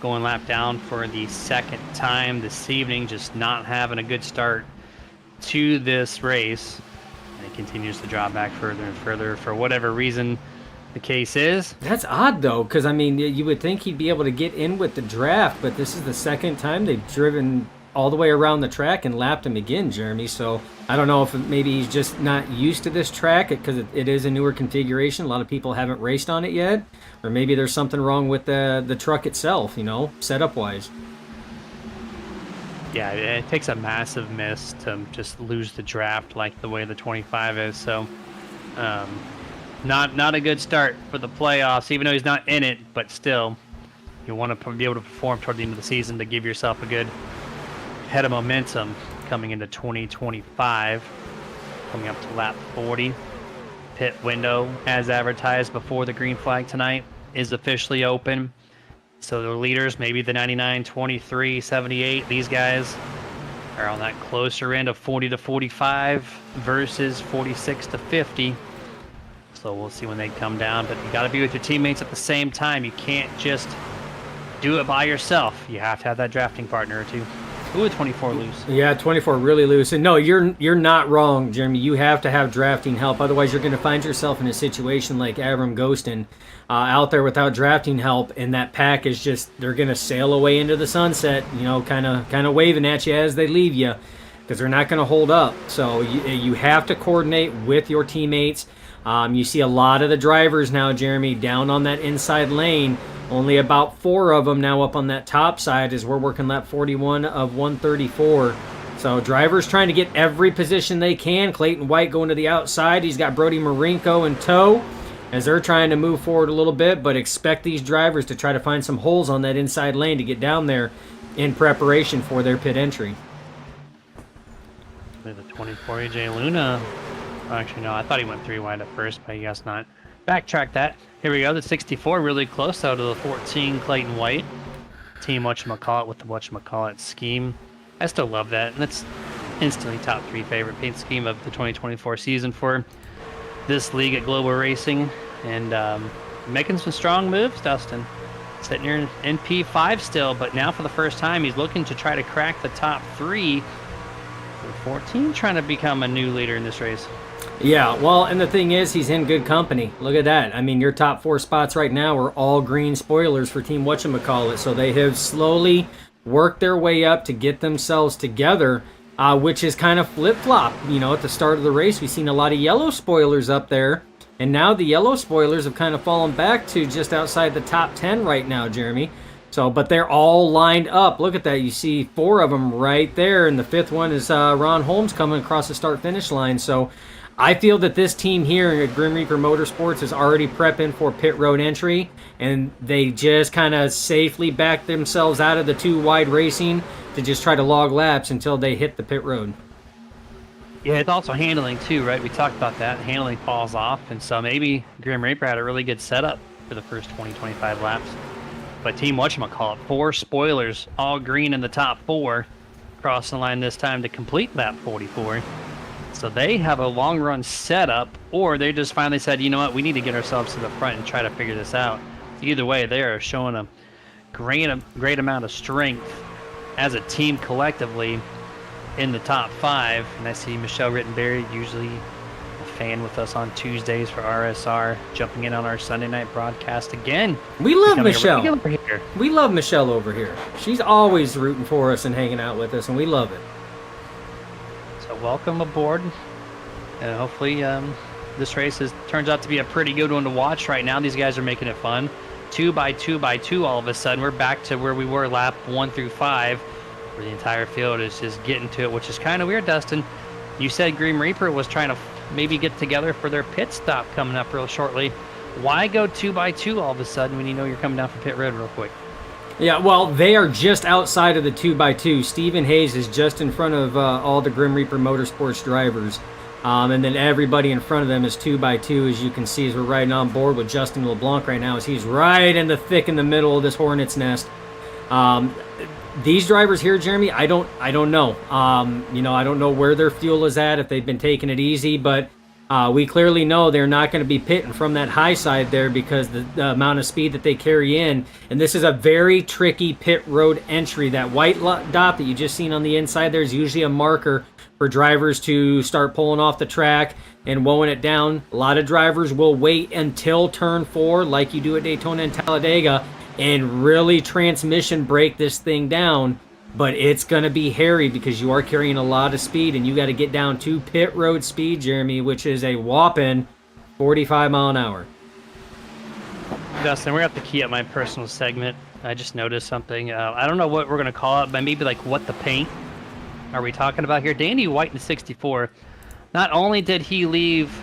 going lap down for the second time this evening, just not having a good start to this race. And he continues to drop back further and further for whatever reason the case is. That's odd though, because I mean, you would think he'd be able to get in with the draft, but this is the second time they've driven all the way around the track and lapped him again, Jeremy. So I don't know if maybe he's just not used to this track because it is a newer configuration. A lot of people haven't raced on it yet, or maybe there's something wrong with the truck itself, setup wise. Yeah, it takes a massive miss to just lose the draft like the way the 25 is. So not a good start for the playoffs, even though he's not in it, but still you want to be able to perform toward the end of the season to give yourself a good head of momentum coming into 2025, coming up to lap 40. Pit window, as advertised before the green flag tonight, is officially open. So the leaders, maybe the 99, 23, 78, these guys are on that closer end of 40 to 45 versus 46 to 50. So we'll see when they come down, but you got to be with your teammates at the same time. You can't just do it by yourself. You have to have that drafting partner or two. Ooh, 24 loose. Yeah, 24 really loose. And no, you're not wrong, Jeremy. You have to have drafting help. Otherwise, you're going to find yourself in a situation like Abram Ghostin out there without drafting help, and that pack is just, they're going to sail away into the sunset, kind of waving at you as they leave you, because they're not going to hold up. So you have to coordinate with your teammates. You see a lot of the drivers now, Jeremy, down on that inside lane. Only about 4 of them now up on that top side as we're working lap 41 of 134. So drivers trying to get every position they can. Clayton White going to the outside. He's got Brody Marinko in tow as they're trying to move forward a little bit, but expect these drivers to try to find some holes on that inside lane to get down there in preparation for their pit entry. The 24 AJ Luna. Actually, no, I thought he went 3 wide at first, but I guess not. Backtrack that. Here we go. The 64 really close out of the 14 Clayton White. Team whatchamacallit with the whatchamacallit scheme. I still love that. And that's instantly top 3 favorite paint scheme of the 2024 season for this league at Global Racing. And making some strong moves, Dustin. sitting here in P5 still, but now for the first time, he's looking to try to crack the top 3. 14 trying to become a new leader in this race. Yeah, well, and the thing is, he's in good company. Look at that. I mean, your top 4 spots right now are all green spoilers for Team Whatchamacallit, so they have slowly worked their way up to get themselves together, which is kind of flip-flop. You know, at the start of the race, we've seen a lot of yellow spoilers up there, and now the yellow spoilers have kind of fallen back to just outside the top 10 right now, Jeremy. So, but they're all lined up. Look at that. You see 4 of them right there, and the 5th one is Ron Holmes coming across the start-finish line. So I feel that this team here at Grim Reaper Motorsports is already prepping for pit road entry, and they just kind of safely back themselves out of the 2 wide racing to just try to log laps until they hit the pit road. Yeah, it's also handling too, right? We talked about that. Handling falls off, and so maybe Grim Reaper had a really good setup for the first 20-25 laps. But Team Whatchamacallit, 4 spoilers, all green in the top 4, crossing the line this time to complete lap 44. So they have a long run setup, or they just finally said, you know what, we need to get ourselves to the front and try to figure this out. Either way, they are showing a great amount of strength as a team collectively in the top 5. And I see Michelle Rittenberry, usually a fan with us on Tuesdays for RSR, jumping in on our Sunday night broadcast again. We love Michelle. We love Michelle over here. She's always rooting for us and hanging out with us, and we love it. So welcome aboard, and hopefully this race turns out to be a pretty good one to watch right now. These guys are making it fun. 2 by 2 by 2 all of a sudden. We're back to where we were lap 1 through 5, where the entire field is just getting to it, which is kind of weird, Dustin. You said Grim Reaper was trying to maybe get together for their pit stop coming up real shortly. Why go 2 by 2 all of a sudden when you know you're coming down for pit road real quick? Yeah, well, they are just outside of the 2 by 2. Stephen Hayes is just in front of all the Grim Reaper Motorsports drivers. And then everybody in front of them is 2 by 2, as you can see, as we're riding on board with Justin LeBlanc right now, as he's right in the thick in the middle of this hornet's nest. These drivers here, Jeremy, I don't know. You know, I don't know where their fuel is at, if they've been taking it easy, but we clearly know they're not going to be pitting from that high side there because the amount of speed that they carry in. And this is a very tricky pit road entry. That white dot that you just seen on the inside there is usually a marker for drivers to start pulling off the track and woeing it down. A lot of drivers will wait until turn 4, like you do at Daytona and Talladega, and really transmission brake this thing down. But it's going to be hairy because you are carrying a lot of speed, and you got to get down to pit road speed, Jeremy, which is a whopping 45 mile an hour. Dustin, we're at the key at my personal segment. I just noticed something. I don't know what we're going to call it, but maybe like what the paint are we talking about here? Danny White in 64. Not only did he leave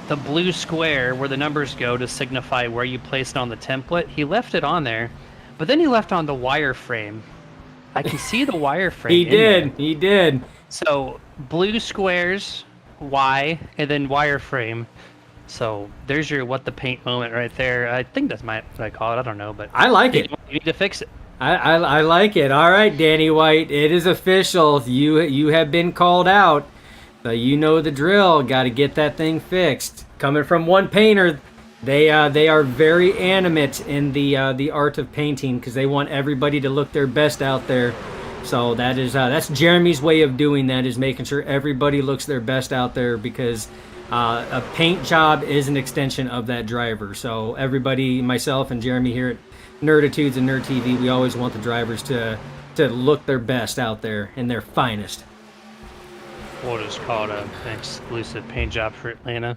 the blue square where the numbers go to signify where you place it on the template, he left it on there, but then he left on the wireframe. I can see the wireframe. He did. So blue squares, Y, and then wireframe. So there's your what the paint moment right there. I think that's what I call it. I don't know, but I like it. You need to fix it. I like it. All right, Danny White, it is official. You have been called out. So you know the drill. Got to get that thing fixed. Coming from one painter, they are very animate in the art of painting because they want everybody to look their best out there. So that's Jeremy's way of doing that, is making sure everybody looks their best out there, because a paint job is an extension of that driver. So everybody, myself and Jeremy here at Nerditudes and Nerd TV, we always want the drivers to look their best out there in their finest. What is called an exclusive paint job for Atlanta.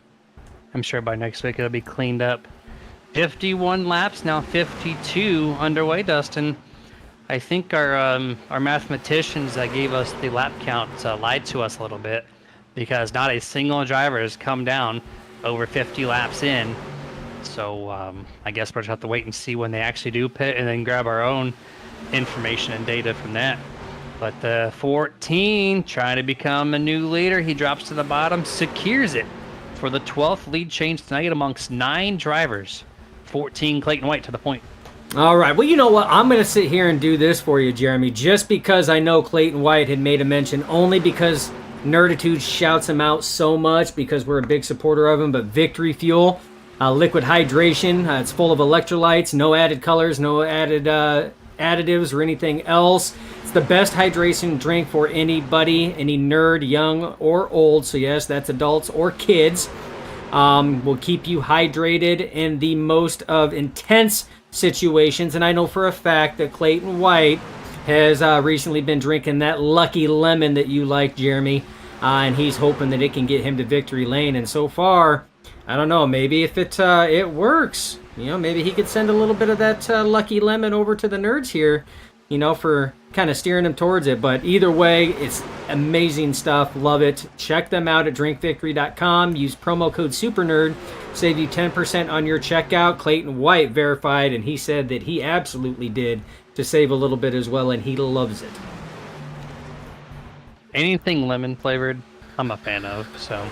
I'm sure by next week it'll be cleaned up. 51 laps, now 52 underway, Dustin. I think our mathematicians that gave us the lap count lied to us a little bit, because not a single driver has come down over 50 laps in. So I guess we'll just have to wait and see when they actually do pit, and then grab our own information and data from that. But the 14 trying to become a new leader. He drops to the bottom, secures it for the 12th lead change tonight amongst 9 drivers. 14 Clayton White to the point. All right. Well, you know what? I'm going to sit here and do this for you, Jeremy, just because I know Clayton White had made a mention, only because Nerditude shouts him out so much because we're a big supporter of him. But Victory Fuel, liquid hydration. It's full of electrolytes, no added colors, no added additives or anything else. It's the best hydration drink for anybody, any nerd, young or old. So yes, that's adults or kids. Will keep you hydrated in the most of intense situations. And I know for a fact that Clayton White has recently been drinking that Lucky Lemon that you like, Jeremy. And he's hoping that it can get him to victory lane. And so far, I don't know, maybe if it works, maybe he could send a little bit of that Lucky Lemon over to the nerds here, for kind of steering them towards it. But either way, it's amazing stuff. Love it. Check them out at drinkvictory.com. Use promo code SUPERNERD. Save you 10% on your checkout. Clayton White verified, and he said that he absolutely did to save a little bit as well, and he loves it. Anything lemon flavored, I'm a fan of, so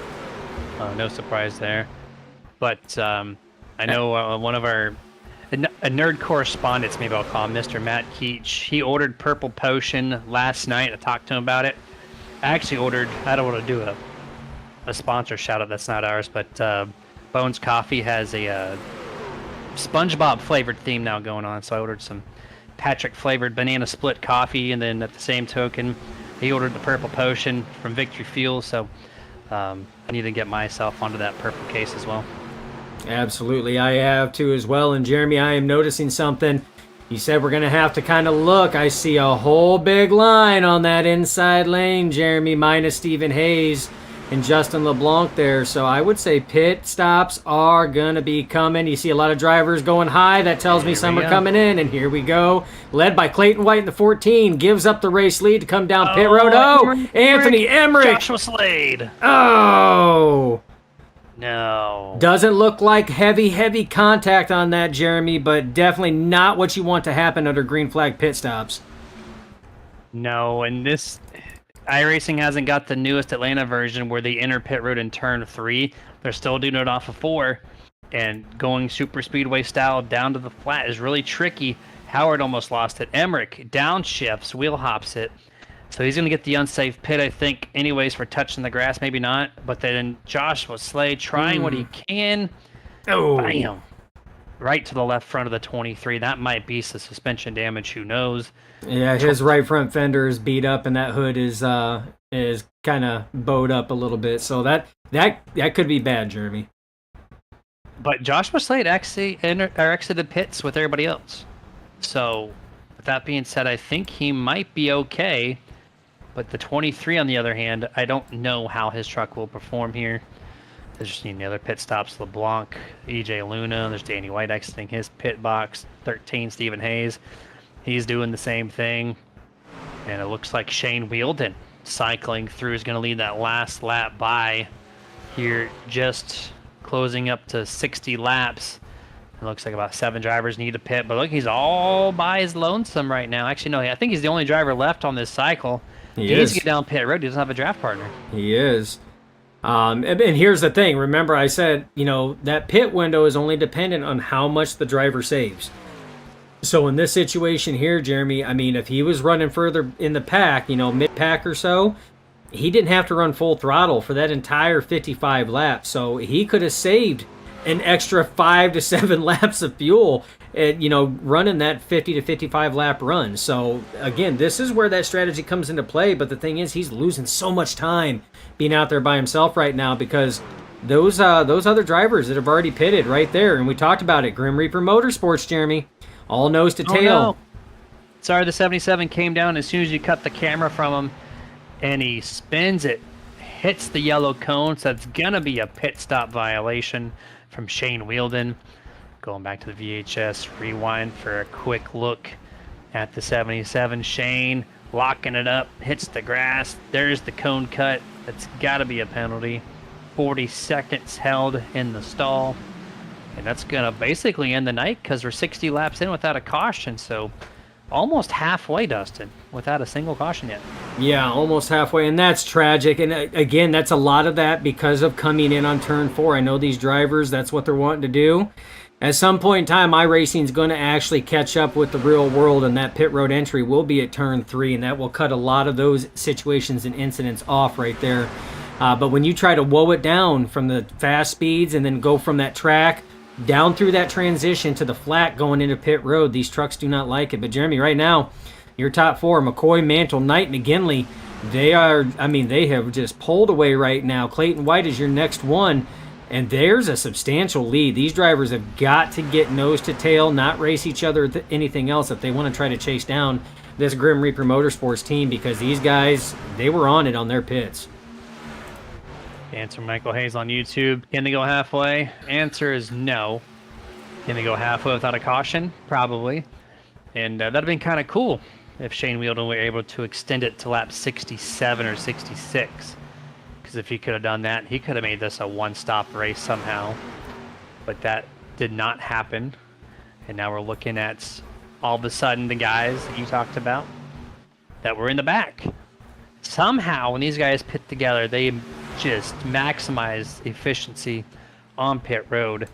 no surprise there. But I know one of our a nerd correspondents, maybe I'll call him Mr. Matt Keach. He ordered Purple Potion last night. I talked to him about it. I actually ordered. I don't want to do a sponsor shout out. That's not ours, but Bones Coffee has a SpongeBob flavored theme now going on. So I ordered some Patrick flavored banana split coffee, and then at the same token, he ordered the Purple Potion from Victory Fuel. So I need to get myself onto that purple case as well. Absolutely, I have too as well. And Jeremy, I am noticing something. You said we're going to have to kind of look. I see a whole big line on that inside lane, Jeremy, minus Stephen Hayes and Justin LeBlanc there. So I would say pit stops are going to be coming. You see a lot of drivers going high. That tells me some are coming in. And here we go. Led by Clayton White in the 14. Gives up the race lead to come down pit road. Oh, Anthony Emmerich. Joshua Slade. Oh. No. Doesn't look like heavy contact on that, Jeremy, but definitely not what you want to happen under green flag pit stops. No, and this iRacing hasn't got the newest Atlanta version where they enter pit road in turn 3. They're still doing it off of 4, and going super speedway style down to the flat is really tricky. Howard almost lost it. Emmerich downshifts, wheel hops it. So he's going to get the unsafe pit, I think, anyways, for touching the grass. Maybe not. But then Joshua Slade trying what he can. Oh. Bam. Right to the left front of the 23. That might be some suspension damage. Who knows? Yeah, his right front fender is beat up, and that hood is kind of bowed up a little bit. So that could be bad, Jeremy. But Joshua Slade actually exited pits with everybody else. So with that being said, I think he might be okay. But the 23, on the other hand, I don't know how his truck will perform here. There's just any other pit stops. LeBlanc, EJ Luna. There's Danny White exiting his pit box. 13, Stephen Hayes. He's doing the same thing. And it looks like Shane Wheeldon cycling through is going to lead that last lap by here, just closing up to 60 laps. It looks like about 7 drivers need a pit. But look, he's all by his lonesome right now. Actually, no, I think he's the only driver left on this cycle. He needs to get down pit road. He doesn't have a draft partner. He is. And here's the thing. Remember, I said, that pit window is only dependent on how much the driver saves. So in this situation here, Jeremy, I mean, if he was running further in the pack, mid-pack or so, he didn't have to run full throttle for that entire 55 laps. So he could have saved an extra 5 to 7 laps of fuel running that 50 to 55 lap run. So again, this is where that strategy comes into play. But the thing is, he's losing so much time being out there by himself right now because those other drivers that have already pitted right there, and we talked about it, Grim Reaper Motorsports, Jeremy, all nose to tail. Oh, no. Sorry, the 77 came down as soon as you cut the camera from him, and he spins it, hits the yellow cone, so that's gonna be a pit stop violation from Shane Wheeldon. Going back to the VHS, rewind for a quick look at the 77. Shane locking it up, hits the grass. There's the cone cut. That's got to be a penalty. 40 seconds held in the stall. And that's going to basically end the night because we're 60 laps in without a caution. So almost halfway, Dustin, without a single caution yet. Yeah, almost halfway, and that's tragic. And again, that's a lot of that because of coming in on turn 4. I know these drivers, that's what they're wanting to do. At some point in time, iRacing is going to actually catch up with the real world, and that pit road entry will be at turn 3, and that will cut a lot of those situations and incidents off right there. But when you try to woe it down from the fast speeds and then go from that track down through that transition to the flat going into pit road. These trucks do not like it. But Jeremy, right now, your top four, McCoy, Mantle, Knight, McGinley, they have just pulled away right now. Clayton White is your next one, and there's a substantial lead. These drivers have got to get nose to tail, not race each other with anything else if they want to try to chase down this Grim Reaper Motorsports team, because these guys, they were on it on their pits. Answer Michael Hayes on YouTube. Can they go halfway? Answer is no. Can they go halfway without a caution? Probably. And that'd have been kind of cool if Shane Wheeldon were able to extend it to lap 67 or 66. Because if he could have done that, he could have made this a one-stop race somehow. But that did not happen. And now we're looking at, all of a sudden, the guys that you talked about that were in the back. Somehow, when these guys pit together, they just maximize efficiency on pit road.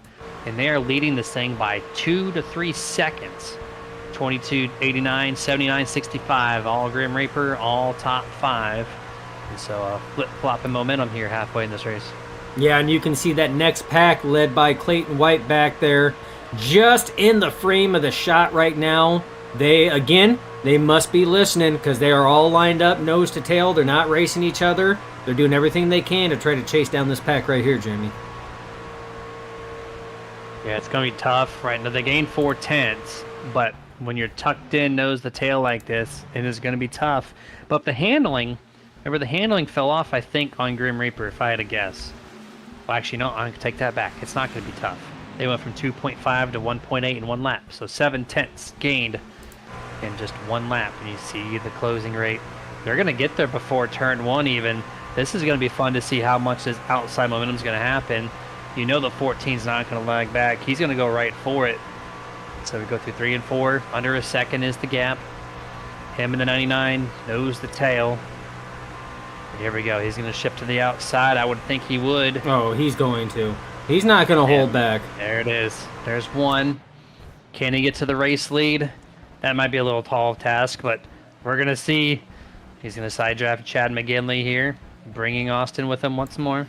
And they are leading this thing by 2 to 3 seconds. 22, 89, 79, 65, all Grim Reaper, all top 5. And so flip-flopping momentum here halfway in this race. Yeah, and you can see that next pack led by Clayton White back there, just in the frame of the shot right now. They must be listening, because they are all lined up nose to tail. They're not racing each other. They're doing everything they can to try to chase down this pack right here, Jeremy. Yeah, it's going to be tough. Right now, they gained 4/10, but when you're tucked in nose to tail like this, it is going to be tough. But the handling, remember the handling fell off, I think, on Grim Reaper, if I had to guess. Well, actually, no, I'm going to take that back. It's not going to be tough. They went from 2.5 to 1.8 in one lap, so 7/10 gained in just one lap. And you see the closing rate. They're going to get there before turn 1 even. This is going to be fun to see how much this outside momentum is going to happen. You know the 14's not going to lag back. He's going to go right for it. So we go through 3 and 4. Under a second is the gap. Him and the 99 nose the tail. And here we go. He's going to shift to the outside. I would think he would. Oh, he's going to. He's not going to hold back. There it is. There's one. Can he get to the race lead? That might be a little tall task, but we're going to see. He's going to side draft Chad McGinley here, bringing Austin with him once more.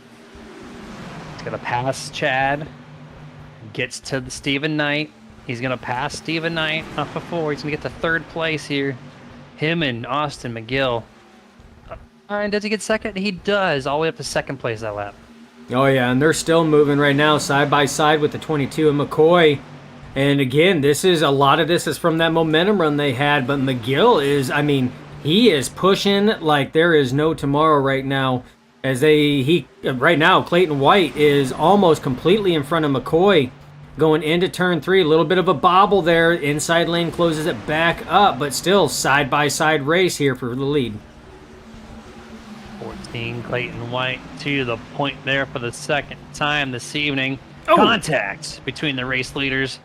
He's going to pass Chad. Gets to the Stephen Knight. He's going to pass Stephen Knight off of 4. He's going to get to 3rd place here. Him and Austin McGill. And does he get second? He does, all the way up to 2nd place that lap. Oh, yeah, and they're still moving right now side by side with the 22 and McCoy. And again, a lot of this is from that momentum run they had, but McGill is, he is pushing like there is no tomorrow right now. Right now, Clayton White is almost completely in front of McCoy going into turn 3. A little bit of a bobble there. Inside lane closes it back up, but still side-by-side race here for the lead. 14, Clayton White to the point there for the 2nd time this evening. Oh. Contact between the race leaders.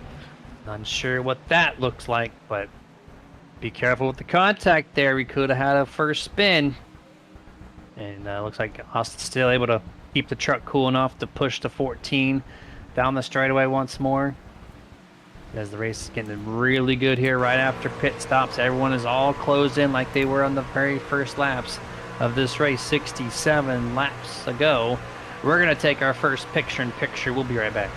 Unsure what that looks like, but be careful with the contact there. We could have had a first spin. And looks like Austin's still able to keep the truck cool enough to push the 14 down the straightaway once more. As the race is getting really good here right after pit stops. Everyone is all closed in like they were on the very first laps of this race 67 laps ago. We're going to take our first picture-in-picture. We'll be right back.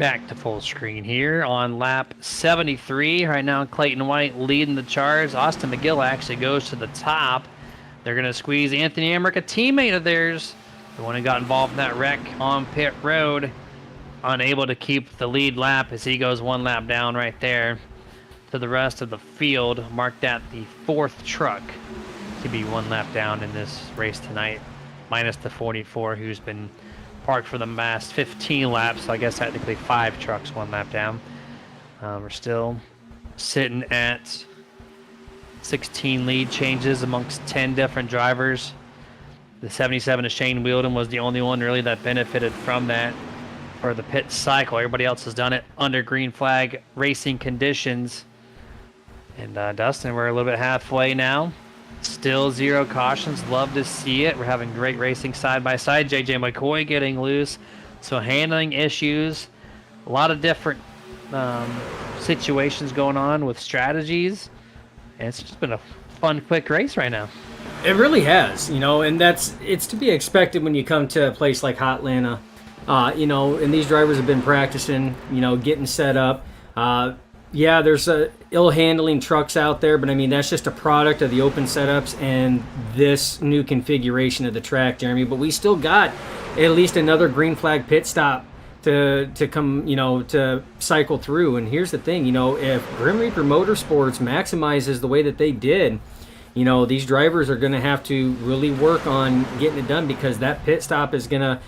Back to full screen here on lap 73. Right now, Clayton White leading the charge. Austin McGill actually goes to the top. They're going to squeeze Anthony Emmerich, a teammate of theirs, the one who got involved in that wreck on pit road, unable to keep the lead lap as he goes one lap down right there to the rest of the field. Marked at the 4th truck to be one lap down in this race tonight, minus the 44 who's been parked for the last 15 laps, so I guess technically 5 trucks one lap down. We're still sitting at 16 lead changes amongst 10 different drivers. The 77 of Shane Wheeldon was the only one really that benefited from that for the pit cycle. Everybody else has done it under green flag racing conditions. And Dustin, we're a little bit halfway now. Still 0 cautions. Love to see it. We're having great racing side by side. JJ McCoy getting loose. So handling issues. A lot of different situations going on with strategies. And it's just been a fun, quick race right now. It really has, and it's to be expected when you come to a place like Hotlanta, and these drivers have been practicing, getting set up. Yeah, there's ill handling trucks out there, but I mean, that's just a product of the open setups and this new configuration of the track, Jeremy. But we still got at least another green flag pit stop to come, to cycle through. And here's the thing, if Grim Reaper Motorsports maximizes the way that they did, these drivers are going to have to really work on getting it done, because that pit stop is going to,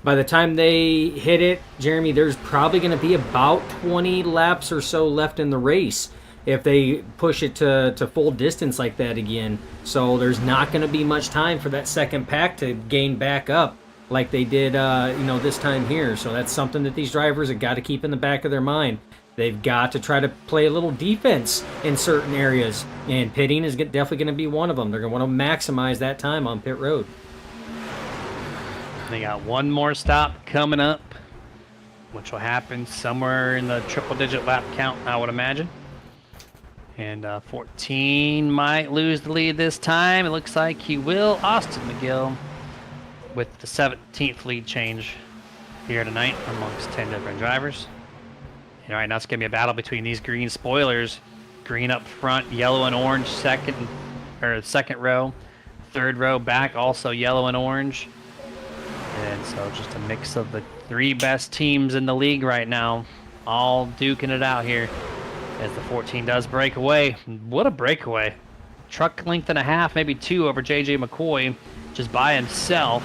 by the time they hit it, Jeremy, there's probably going to be about 20 laps or so left in the race if they push it to full distance like that again. So there's not going to be much time for that second pack to gain back up like they did, this time here. So that's something that these drivers have got to keep in the back of their mind. They've got to try to play a little defense in certain areas, and pitting is definitely going to be one of them. They're going to want to maximize that time on pit road. They got one more stop coming up, which will happen somewhere in the triple-digit lap count, I would imagine. And 14 might lose the lead this time. It looks like he will. Austin McGill with the 17th lead change here tonight amongst 10 different drivers. And right now it's going to be a battle between these green spoilers. Green up front, yellow and orange second row. Third row back, also yellow and orange. And so just a mix of the 3 best teams in the league right now, all duking it out here as the 14 does break away. What a breakaway. Truck length and a half, maybe 2 over JJ McCoy just by himself.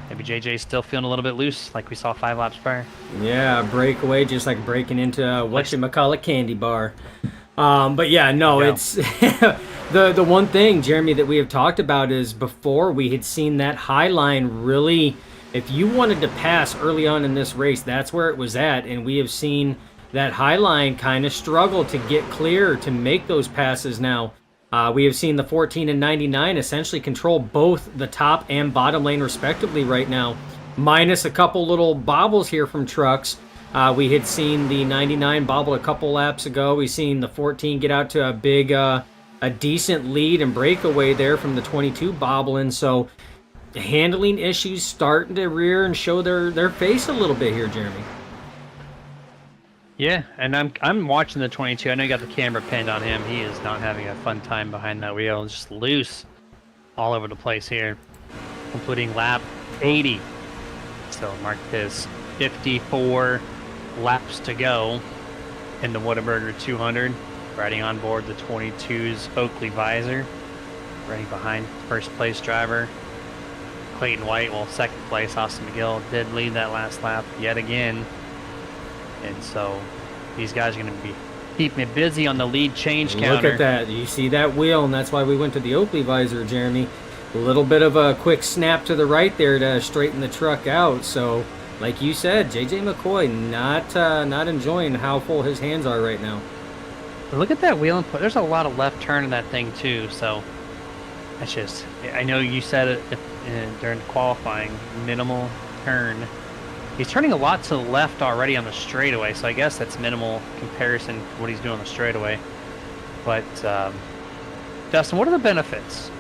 Maybe JJ's still feeling a little bit loose like we saw 5 laps prior. Yeah, breakaway, just like breaking into whatchamacallit candy bar. But yeah, no, it's the one thing, Jeremy, that we have talked about is before we had seen that high line really, if you wanted to pass early on in this race, that's where it was at. And we have seen that high line kind of struggle to get clear to make those passes now. We have seen the 14 and 99 essentially control both the top and bottom lane respectively right now, minus a couple little bobbles here from trucks. We had seen the 99 bobble a couple laps ago. We've seen the 14 get out to a big, a decent lead and breakaway there from the 22 bobbling. So handling issues starting to rear and show their face a little bit here, Jeremy. Yeah, and I'm watching the 22. I know you got the camera pinned on him. He is not having a fun time behind that wheel. Just loose all over the place here, including lap 80. So mark this 54 laps to go in the Whataburger 200. Riding on board the 22's Oakley Visor. Running behind first place driver Clayton White. Well, second place Austin McGill did lead that last lap yet again. And so these guys are going to be keeping me busy on the lead change counter. Look at that. You see that wheel, and that's why we went to the Oakley Visor, Jeremy. A little bit of a quick snap to the right there to straighten the truck out. So, like you said, JJ McCoy not enjoying how full his hands are right now. Look at that wheel input. There's a lot of left turn in that thing, too. So, that's just... I know you said it during qualifying, minimal turn. He's turning a lot to the left already on the straightaway, so I guess that's minimal comparison to what he's doing on the straightaway. But, Dustin, what are the benefits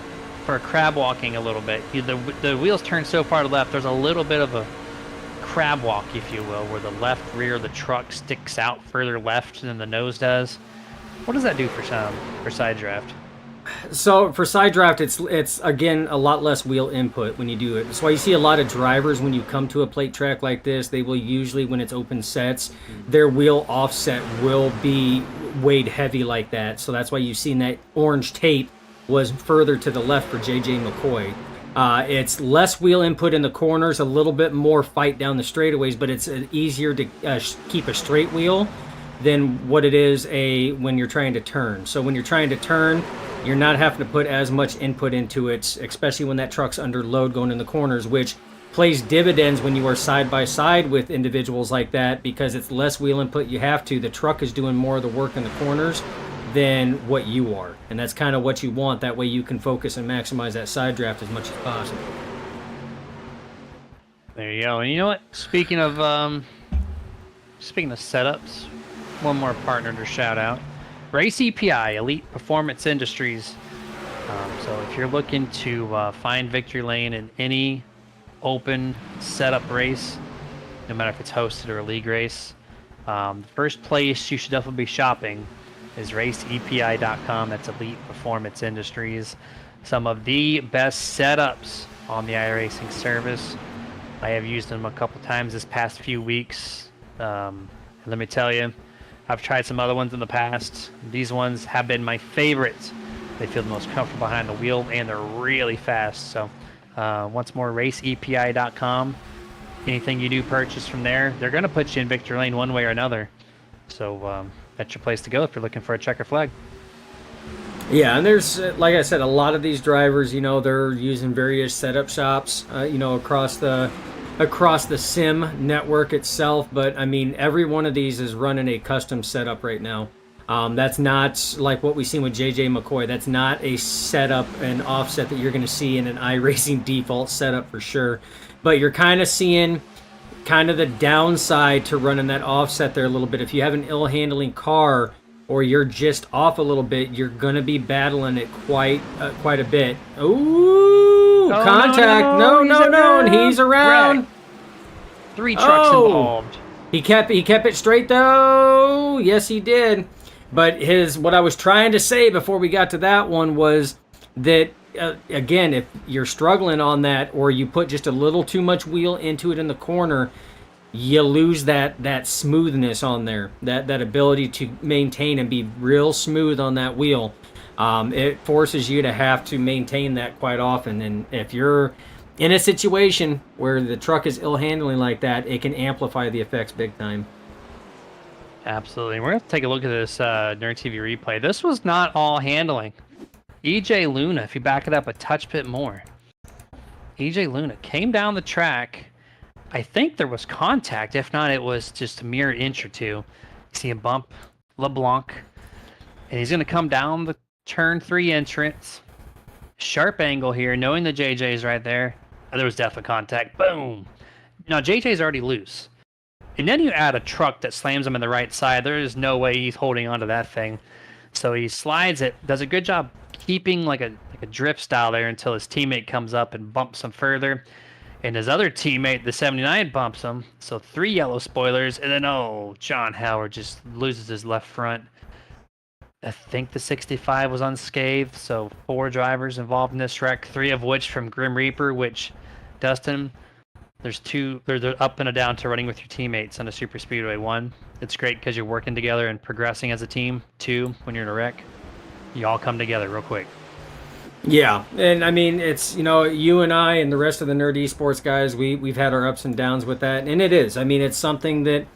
for crab walking a little bit? The wheels turn so far to the left, there's a little bit of a crab walk, if you will, where the left rear of the truck sticks out further left than the nose does. What does that do for side draft? So for side draft, it's again a lot less wheel input when you do it. That's why you see a lot of drivers when you come to a plate track like this. They will usually, when it's open sets, their wheel offset will be weighed heavy like that. So that's why you've seen that orange tape was further to the left for JJ McCoy. It's less wheel input in the corners, a little bit more fight down the straightaways, but it's easier to keep a straight wheel than what it is when you're trying to turn. So when you're trying to turn, you're not having to put as much input into it, especially when that truck's under load going in the corners, which plays dividends when you are side by side with individuals like that, because it's less wheel input you have to. The truck is doing more of the work in the corners than what you are. And that's kind of what you want. That way you can focus and maximize that side draft as much as possible. There you go. And you know what? Speaking of setups, one more partner to shout out. Race EPI, Elite Performance Industries. So if you're looking to find victory lane in any open setup race, no matter if it's hosted or a league race, the first place you should definitely be shopping is raceepi.com. That's Elite Performance Industries. Some of the best setups on the iRacing service. I have used them a couple times this past few weeks. Let me tell you, I've tried some other ones in the past. These ones have been my favorites. They feel the most comfortable behind the wheel, and they're really fast. So once more, raceepi.com. Anything you do purchase from there, they're going to put you in victory lane one way or another. So that's your place to go if you're looking for a checker flag. Yeah, and there's, like I said, a lot of these drivers, they're using various setup shops, across the sim network itself. But I mean, every one of these is running a custom setup right now. That's not like what we've seen with JJ McCoy. That's not a setup and offset that you're going to see in an iRacing default setup for sure. But you're kind of seeing kind of the downside to running that offset there a little bit. If you have an ill-handling car or you're just off a little bit, you're going to be battling it quite a bit. Ooh, contact. No, and he's around. Wreck. 3 trucks involved. He kept it straight though. Yes, he did. But what I was trying to say before we got to that one was that again, if you're struggling on that, or you put just a little too much wheel into it in the corner, you lose that smoothness on there, that ability to maintain and be real smooth on that wheel. It forces you to have to maintain that quite often. And if you're in a situation where the truck is ill-handling like that, it can amplify the effects big time. Absolutely. We're going to take a look at this Nerd TV replay. This was not all handling. EJ Luna, if you back it up a touch bit more. EJ Luna came down the track. I think there was contact. If not, it was just a mere inch or two. You see him bump LeBlanc. And he's going to come down the turn 3 entrance. Sharp angle here, knowing the JJ's right there. There was definitely contact. Boom. Now, JJ's already loose. And then you add a truck that slams him in the right side. There is no way he's holding onto that thing. So he slides it, does a good job keeping like a drift style there until his teammate comes up and bumps him further. And his other teammate, the 79, bumps him. So 3 yellow spoilers. And then, John Howard just loses his left front. I think the 65 was unscathed. So 4 drivers involved in this wreck, 3 of which from Grim Reaper, which, Dustin, there's up and a down to running with your teammates on a super speedway. 1, it's great because you're working together and progressing as a team. 2, when you're in a wreck, you all come together real quick. Yeah, and I mean, it's, you and I and the rest of the Nerd Esports guys, we've had our ups and downs with that, and it is. I mean, it's something that,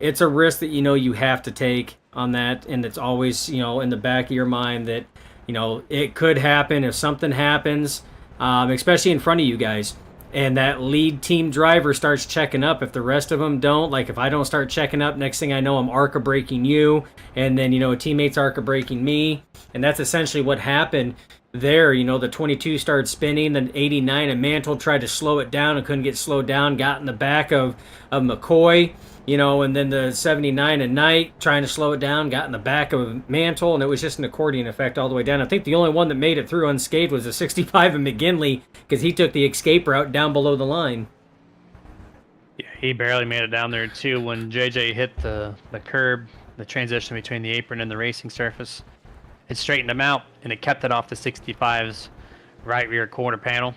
it's a risk that you have to take on that, and it's always, in the back of your mind that, it could happen if something happens, especially in front of you guys. And that lead team driver starts checking up. If the rest of them don't, like if I don't start checking up, next thing I know, I'm ARCA braking you. And then, a teammate's ARCA braking me. And that's essentially what happened there. The 22 started spinning. Then 89 and Mantle tried to slow it down and couldn't get slowed down. Got in the back of McCoy. And then the 79 at Night trying to slow it down, got in the back of Mantle, and it was just an accordion effect all the way down. I think the only one that made it through unscathed was the 65 of McGinley, because he took the escape route down below the line. Yeah, He barely made it down there too when JJ hit the curb, the transition between the apron and the racing surface. It straightened him out, and it kept it off the 65's right rear quarter panel.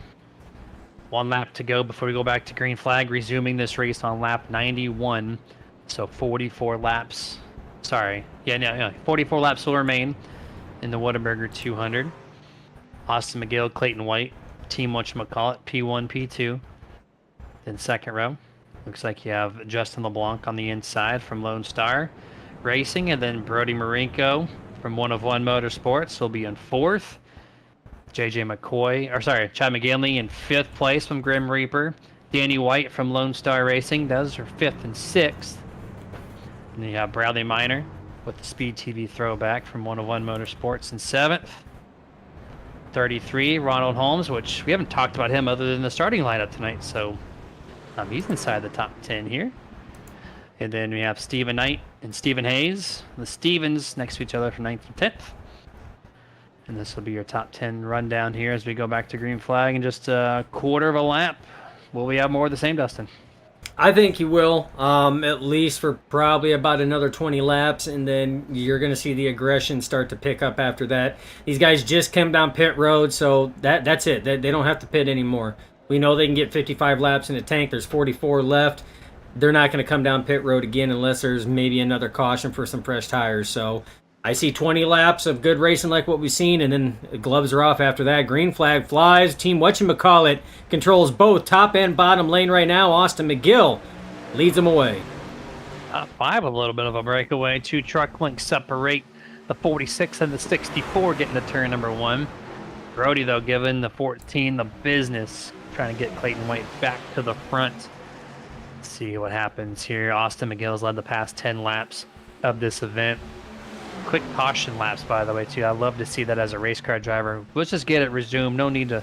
1 lap to go before we go back to green flag, resuming this race on lap 91. So 44 laps. Sorry. Yeah, 44 laps will remain in the Whataburger 200. Austin McGill, Clayton White, Team whatchamacallit, P1, P2. Then second row. Looks like you have Justin LeBlanc on the inside from Lone Star Racing, and then Brody Marinko from One of One Motorsports will be in fourth. Chad McGinley in fifth place from Grim Reaper. Danny White from Lone Star Racing, those are fifth and sixth. And then you have Bradley Miner with the Speed TV throwback from 101 Motorsports in seventh. 33, Ronald Holmes, which we haven't talked about him other than the starting lineup tonight, so he's inside the top 10 here. And then we have Stephen Knight and Stephen Hayes, the Stevens next to each other from 9th and 10th. And this will be your top 10 rundown here as we go back to green flag in just a quarter of a lap. Will we have more of the same, Dustin? I think you will, at least for probably about another 20 laps, and then you're going to see the aggression start to pick up after that. These guys just came down pit road, so that's it. They don't have to pit anymore. We know they can get 55 laps in the tank. There's 44 left. They're not going to come down pit road again unless there's maybe another caution for some fresh tires. So I see 20 laps of good racing like what we've seen, and then the gloves are off after that. Green flag flies. Team whatchamacallit controls both top and bottom lane right now. Austin McGill leads them away. Top 5, a little bit of a breakaway. 2 truck links separate the 46 and the 64 getting to turn number 1. Brody, though, giving the 14 the business, trying to get Clayton White back to the front. Let's see what happens here. Austin McGill's led the past 10 laps of this event. Quick caution laps, by the way, too. I love to see that as a race car driver. Let's just get it resumed. No need to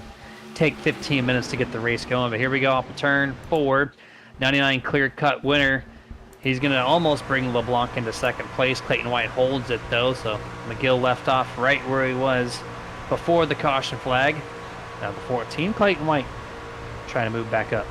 take 15 minutes to get the race going. But here we go off the turn 4. 99 clear-cut winner. He's going to almost bring LeBlanc into second place. Clayton White holds it, though, so McGill left off right where he was before the caution flag. Now the 14, Clayton White, trying to move back up.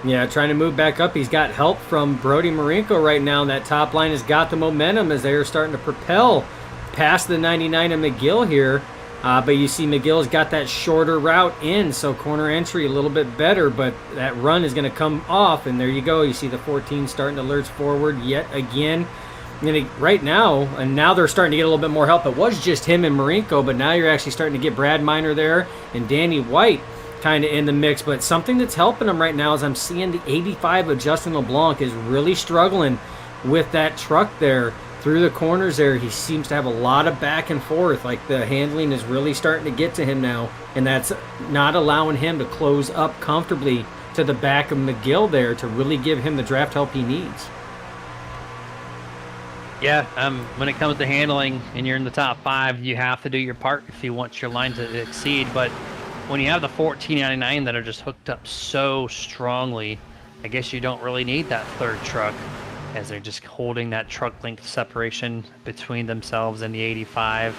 Yeah, trying to move back up. He's got help from Brody Marinko right now. That top line has got the momentum as they are starting to propel past the 99 and McGill here. But you see McGill's got that shorter route in, so corner entry a little bit better, but that run is going to come off, and there you go. You see the 14 starting to lurch forward yet again. Right now, and now they're starting to get a little bit more help. It was just him and Marinko, but now you're actually starting to get Brad Miner there and Danny White kind of in the mix. But something that's helping them right now is I'm seeing the 85 of Justin LeBlanc is really struggling with that truck there through the corners there. He seems to have a lot of back and forth. Like the handling is really starting to get to him now, and that's not allowing him to close up comfortably to the back of McGill there to really give him the draft help he needs. Yeah, when it comes to handling and you're in the top 5, you have to do your part if you want your line to exceed. But when you have the 1499 that are just hooked up so strongly, I guess you don't really need that third truck, as they're just holding that truck length separation between themselves and the 85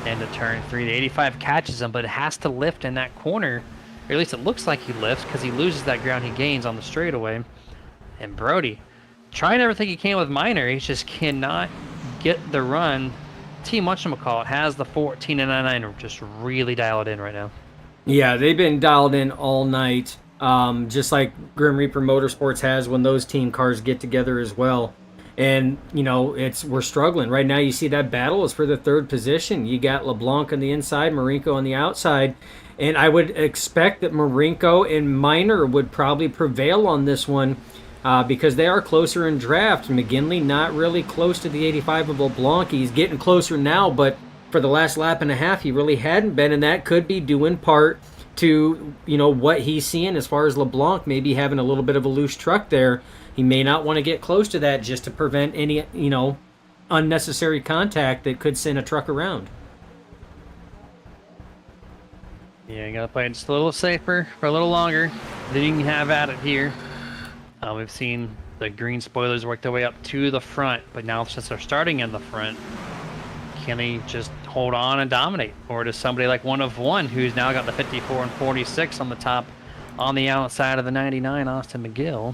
into turn 3. The 85 catches him, but it has to lift in that corner, or at least it looks like he lifts because he loses that ground he gains on the straightaway. And Brody, trying everything he can with Miner, he just cannot get the run. Team whatchamacallit has the 14 and 99 just really dialed in right now. Yeah, they've been dialed in all night, just like Grim Reaper Motorsports has when those team cars get together as well. And, you know, we're struggling. Right now you see that battle is for the third position. You got LeBlanc on the inside, Marinko on the outside. And I would expect that Marinko and Miner would probably prevail on this one because they are closer in draft. McGinley not really close to the 85 of LeBlanc. He's getting closer now, but for the last lap and a half, he really hadn't been, and that could be due in part to, you know, what he's seeing as far as LeBlanc maybe having a little bit of a loose truck there. He may not want to get close to that just to prevent any, you know, unnecessary contact that could send a truck around. Yeah, you got to play it just a little safer for a little longer than you can have at it here. We've seen the green spoilers work their way up to the front, but now since they're starting in the front, can he just hold on and dominate? Or does somebody like One of One, who's now got the 54 and 46 on the top on the outside of the 99, Austin McGill,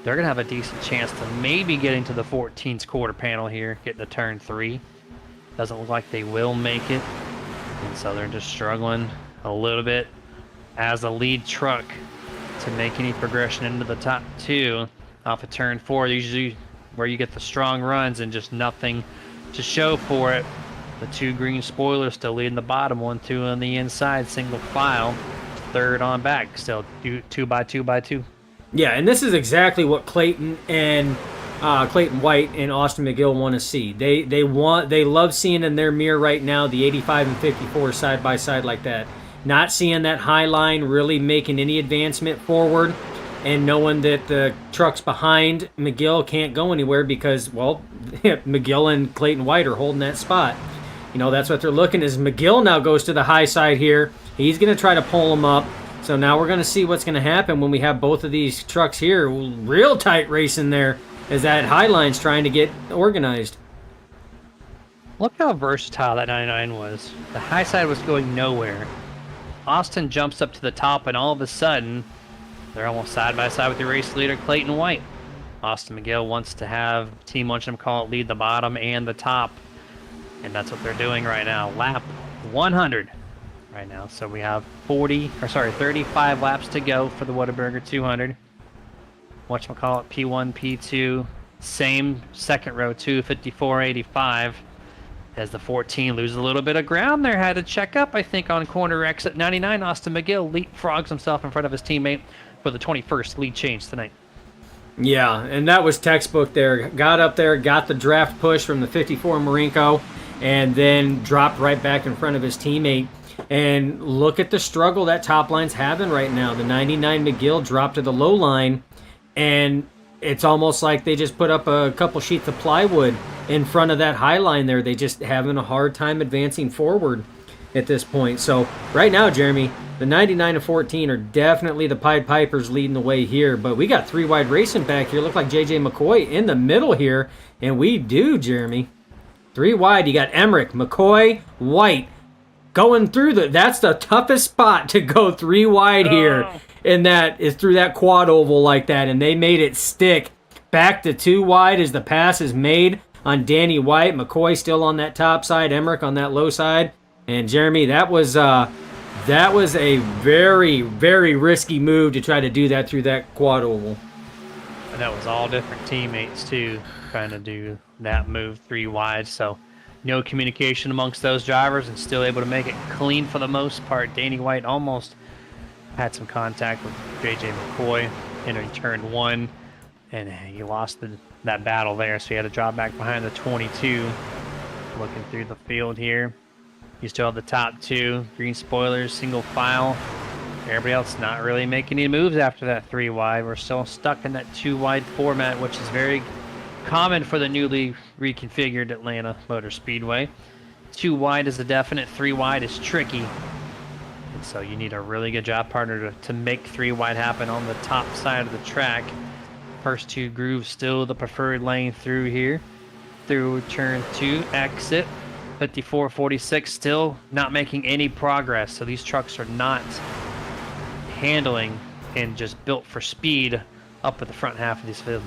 they're going to have a decent chance to maybe getting to the 14's quarter panel here, getting to turn 3. Doesn't look like they will make it. And so they're just struggling a little bit as a lead truck to make any progression into the top 2 off of turn 4. Usually where you get the strong runs and just nothing to show for it. The 2 green spoilers still leading the bottom, 1, 2 on the inside, single file, 3rd on back, still 2 by 2 by 2. Yeah, and this is exactly what Clayton White and Austin McGill want to see. They love seeing in their mirror right now the 85 and 54 side by side like that. Not seeing that high line really making any advancement forward, and knowing that the trucks behind McGill can't go anywhere because, well, McGill and Clayton White are holding that spot. You know, that's what they're looking as McGill now goes to the high side here. He's going to try to pull him up. So now we're going to see what's going to happen when we have both of these trucks here. Real tight racing there as that high line's trying to get organized. Look how versatile that 99 was. The high side was going nowhere. Austin jumps up to the top, and all of a sudden, they're almost side by side with the race leader, Clayton White. Austin McGill wants to have Team Muncham call it lead the bottom and the top. And that's what they're doing right now. Lap 100 right now. So we have 35 laps to go for the Whataburger 200. Whatchamacallit, P1, P2. Same second row, 54.85. As the 14 loses a little bit of ground there. Had to check up, I think, on corner exit 99. Austin McGill leapfrogs himself in front of his teammate for the 21st lead change tonight. Yeah, and that was textbook there. Got up there, got the draft push from the 54 Marinko, and then dropped right back in front of his teammate. And look at the struggle that top line's having right now. The 99 McGill dropped to the low line, and it's almost like they just put up a couple sheets of plywood in front of that high line there. They just having a hard time advancing forward at this point. So right now, Jeremy, the 99 and 14 are definitely the Pied Pipers leading the way here. But we got 3 wide racing back here. Look like JJ McCoy in the middle here. And we do, Jeremy. 3 wide. You got Emmerich, McCoy, White going through that's the toughest spot to go 3 wide here. And that is through that quad oval like that. And they made it stick back to 2 wide as the pass is made on Danny White. McCoy still on that top side, Emmerich on that low side. And Jeremy, that was a very, very risky move to try to do that through that quad oval. And that was all different teammates too, trying to do that move 3 wide. So no communication amongst those drivers, and still able to make it clean for the most part. Danny White almost had some contact with JJ McCoy in turn 1, and he lost that battle there, so he had to drop back behind the 22. Looking through the field here, you still have the top 2 green spoilers, single file. Everybody else not really making any moves after that 3 wide. We're still stuck in that 2 wide format, which is very common for the newly reconfigured Atlanta Motor Speedway. 2 wide is a definite, 3 wide is tricky. And so you need a really good job partner to make 3 wide happen on the top side of the track. First 2 grooves still the preferred lane through here. Through turn 2, exit. 54.46 still not making any progress. So these trucks are not handling and just built for speed up at the front half of this field.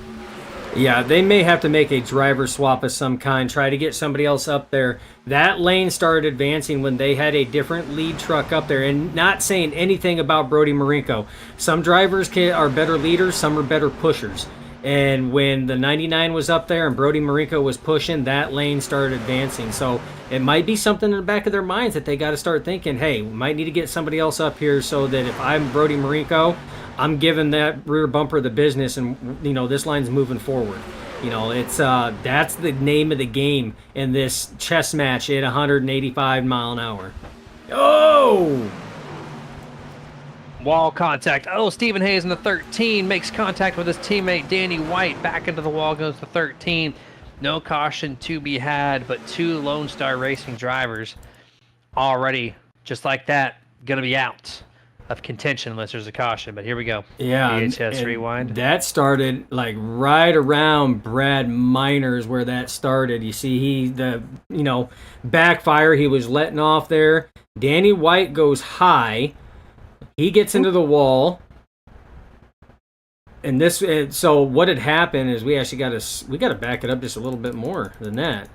Yeah, they may have to make a driver swap of some kind, try to get somebody else up there. That lane started advancing when they had a different lead truck up there, and not saying anything about Brody Marinko. Some drivers are better leaders, some are better pushers. And when the 99 was up there and Brody Marinko was pushing, that lane started advancing. So it might be something in the back of their minds that they got to start thinking, hey, we might need to get somebody else up here so that if I'm Brody Marinko, I'm giving that rear bumper the business, and you know this line's moving forward. You know, it's that's the name of the game in this chess match at 185 mile an hour. Oh! Wall contact. Oh, Stephen Hayes in the 13 makes contact with his teammate Danny White. Back into the wall goes the 13. No caution to be had, but 2 Lone Star Racing drivers already, just like that, going to be out of contention unless there's a caution. But here we go. Yeah, VHS rewind. That started like right around Brad Miners where that started. You see, backfire he was letting off there. Danny White goes high. He gets into the wall. And this, so what had happened is we actually got to back it up just a little bit more than that.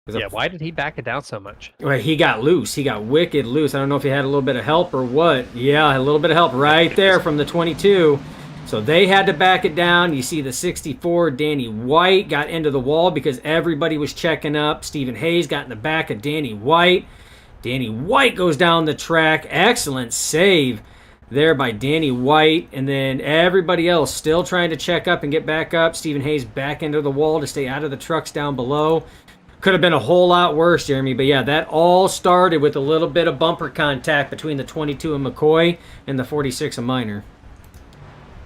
Yeah, why did he back it down so much? Well, he got loose. He got wicked loose. I don't know if he had a little bit of help or what. Yeah, a little bit of help right there from the 22. So they had to back it down. You see the 64, Danny White, got into the wall because everybody was checking up. Stephen Hayes got in the back of Danny White. Danny White goes down the track. Excellent save there by Danny White. And then everybody else still trying to check up and get back up. Stephen Hayes back into the wall to stay out of the trucks down below. Could have been a whole lot worse, Jeremy. But yeah, that all started with a little bit of bumper contact between the 22 of McCoy and the 46 of Minor.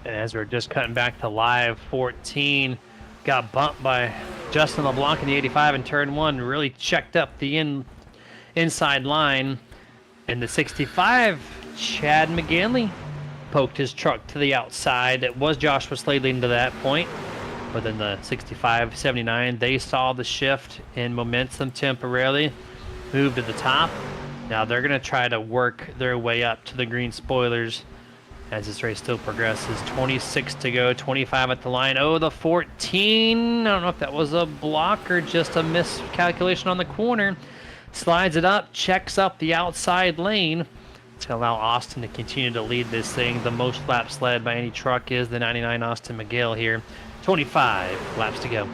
And as we're just cutting back to live 14, got bumped by Justin LeBlanc in the 85 in turn 1. Really checked up the inside line. And the 65, Chad McGinley, poked his truck to the outside. It was Joshua Slade leading to that point. But then the 65, 79, they saw the shift in momentum temporarily, moved to the top. Now they're going to try to work their way up to the green spoilers as this race still progresses. 26 to go, 25 at the line. Oh, the 14. I don't know if that was a block or just a miscalculation on the corner. Slides it up, checks up the outside lane to allow Austin to continue to lead this thing. The most laps led by any truck is the 99 Austin McGill here. 25 laps to go.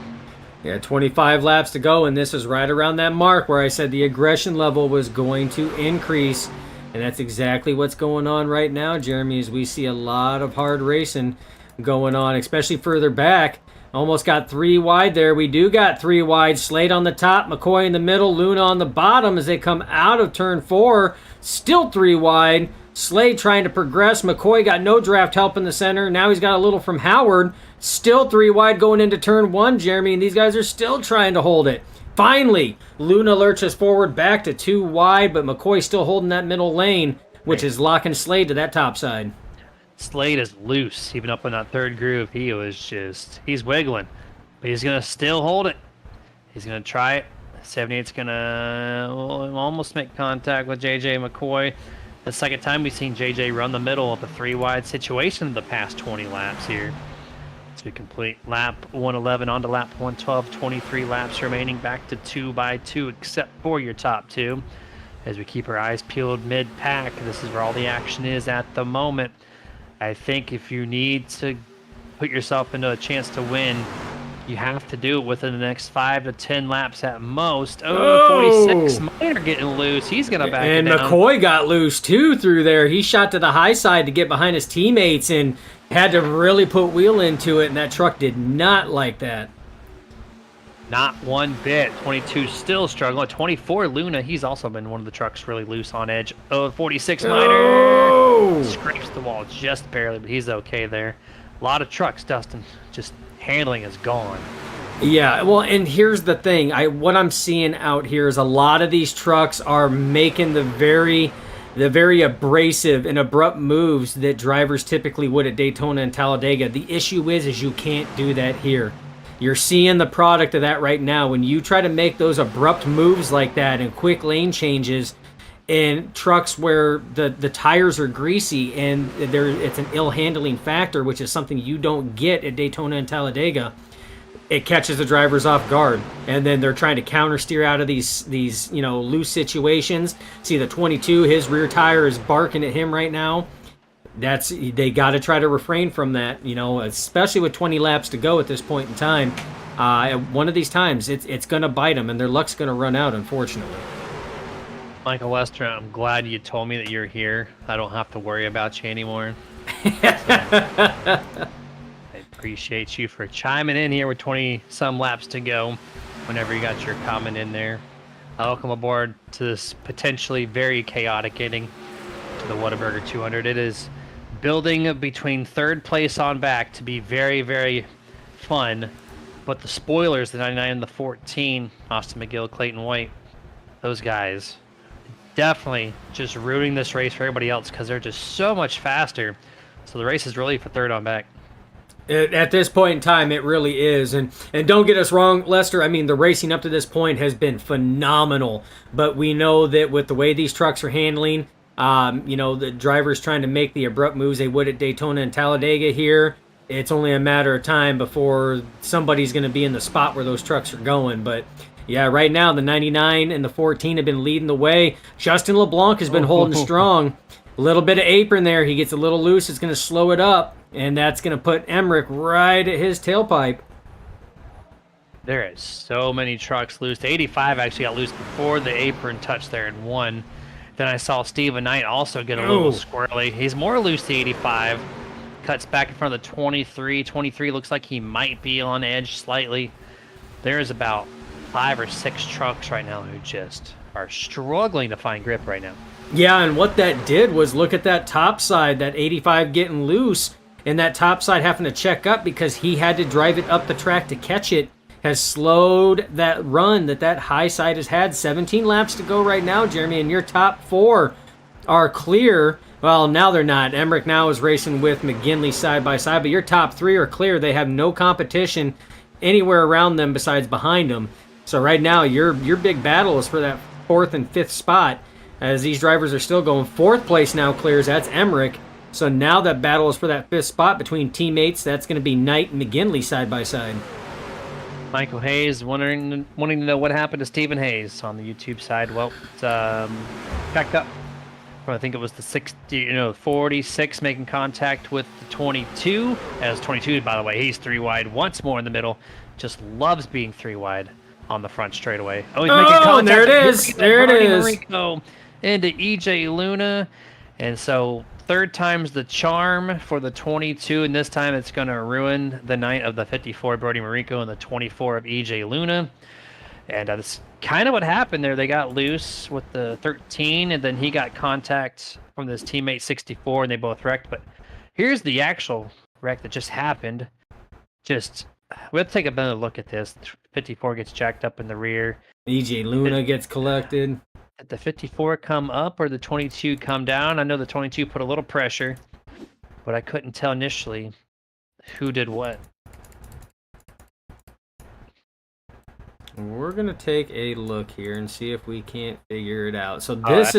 Yeah, 25 laps to go, and this is right around that mark where I said the aggression level was going to increase, and that's exactly what's going on right now, Jeremy, as we see a lot of hard racing going on, especially further back. Almost got 3 wide there. We do got 3 wide. Slade on the top, McCoy in the middle, Luna on the bottom as they come out of turn 4. Still 3 wide. Slade trying to progress. McCoy got no draft help in the center. Now he's got a little from Howard. Still 3 wide going into turn 1, Jeremy, and these guys are still trying to hold it. Finally, Luna lurches forward back to 2 wide, but McCoy still holding that middle lane, which is locking Slade to that top side. Slade is loose, even up in that third groove. He's wiggling, but he's going to still hold it. He's going to try it. 78's going to almost make contact with JJ McCoy. The second time we've seen JJ run the middle of a 3 wide situation in the past 20 laps here. To complete lap 111 onto lap 112, 23 laps remaining, back to 2 by 2 except for your top 2. As we keep our eyes peeled mid-pack, this is where all the action is at the moment. I think if you need to put yourself into a chance to win, you have to do it within the next 5 to 10 laps at most. Oh, 46, Minor getting loose. He's going to back it down. And McCoy got loose too through there. He shot to the high side to get behind his teammates and had to really put wheel into it, and that truck did not like that. Not one bit. 22 still struggling. 24, Luna, he's also been one of the trucks really loose on edge. Oh, 46, Minor scrapes the wall just barely, but he's okay there. A lot of trucks, Dustin. Just handling is gone. Yeah, well, and here's the thing. What I'm seeing out here is a lot of these trucks are making the very abrasive and abrupt moves that drivers typically would at Daytona and Talladega. The issue is you can't do that here. You're seeing the product of that right now. When you try to make those abrupt moves like that and quick lane changes in trucks where the tires are greasy and it's an ill handling factor, which is something you don't get at Daytona and Talladega, it catches the drivers off guard, and then they're trying to counter steer out of these loose situations. See the 22, his rear tire is barking at him right now. They got to try to refrain from that, especially with 20 laps to go at this point in time. One of these times, it's going to bite them, and their luck's going to run out, unfortunately. Michael Lester, I'm glad you told me that you're here. I don't have to worry about you anymore. I appreciate you for chiming in here with 20-some laps to go whenever you got your comment in there. Welcome aboard to this potentially very chaotic inning to the Whataburger 200. It is building between third place on back to be very, very fun, but the spoilers, the 99 and the 14, Austin McGill, Clayton White, those guys definitely just ruining this race for everybody else because they're just so much faster. So the race is really for third on back. At this point in time, it really is. And don't get us wrong, Lester, I mean, the racing up to this point has been phenomenal. But we know that with the way these trucks are handling, You know, the drivers trying to make the abrupt moves they would at Daytona and Talladega here. It's only a matter of time before somebody's going to be in the spot where those trucks are going. But yeah, right now the 99 and the 14 have been leading the way. Justin LeBlanc has been holding strong. A little bit of apron there. He gets a little loose. It's going to slow it up. And that's going to put Emmerich right at his tailpipe. There is so many trucks loose. The 85 actually got loose before the apron touch there and won. Then I saw Steven Knight also get a little squirrely. He's more loose to 85. Cuts back in front of the 23. 23 looks like he might be on edge slightly. There's about 5 or 6 trucks right now who just are struggling to find grip right now. Yeah, and what that did was look at that top side, that 85 getting loose, and that top side having to check up because he had to drive it up the track to catch it, has slowed that run that high side has had. 17 laps to go right now, Jeremy, and your top 4 are clear. Well, now they're not. Emmerich now is racing with McGinley side by side, but your top 3 are clear. They have no competition anywhere around them besides behind them. So right now, your big battle is for that 4th and 5th spot, as these drivers are still going. 4th place now clears. That's Emmerich. So now that battle is for that 5th spot between teammates. That's going to be Knight and McGinley side by side. Michael Hayes wanting to know what happened to Stephen Hayes on the YouTube side. Well, it's backed up. I think it was the 46 making contact with the 22. As 22, by the way, he's 3 wide once more in the middle. Just loves being 3 wide on the front straightaway. Oh, he's making contact. There it is. There it is. Marinko into EJ Luna. And so 3rd time's the charm for the 22, and this time it's going to ruin the night of the 54 Brody Marinko and the 24 of EJ Luna. And that's kind of what happened there. They got loose with the 13, and then he got contact from his teammate 64, and they both wrecked. But here's the actual wreck that just happened. We'll take a better look at this. 54 gets jacked up in the rear. EJ Luna gets collected. Did the 54 come up or the 22 come down? I know the 22 put a little pressure, but I couldn't tell initially who did what. We're going to take a look here and see if we can't figure it out. So this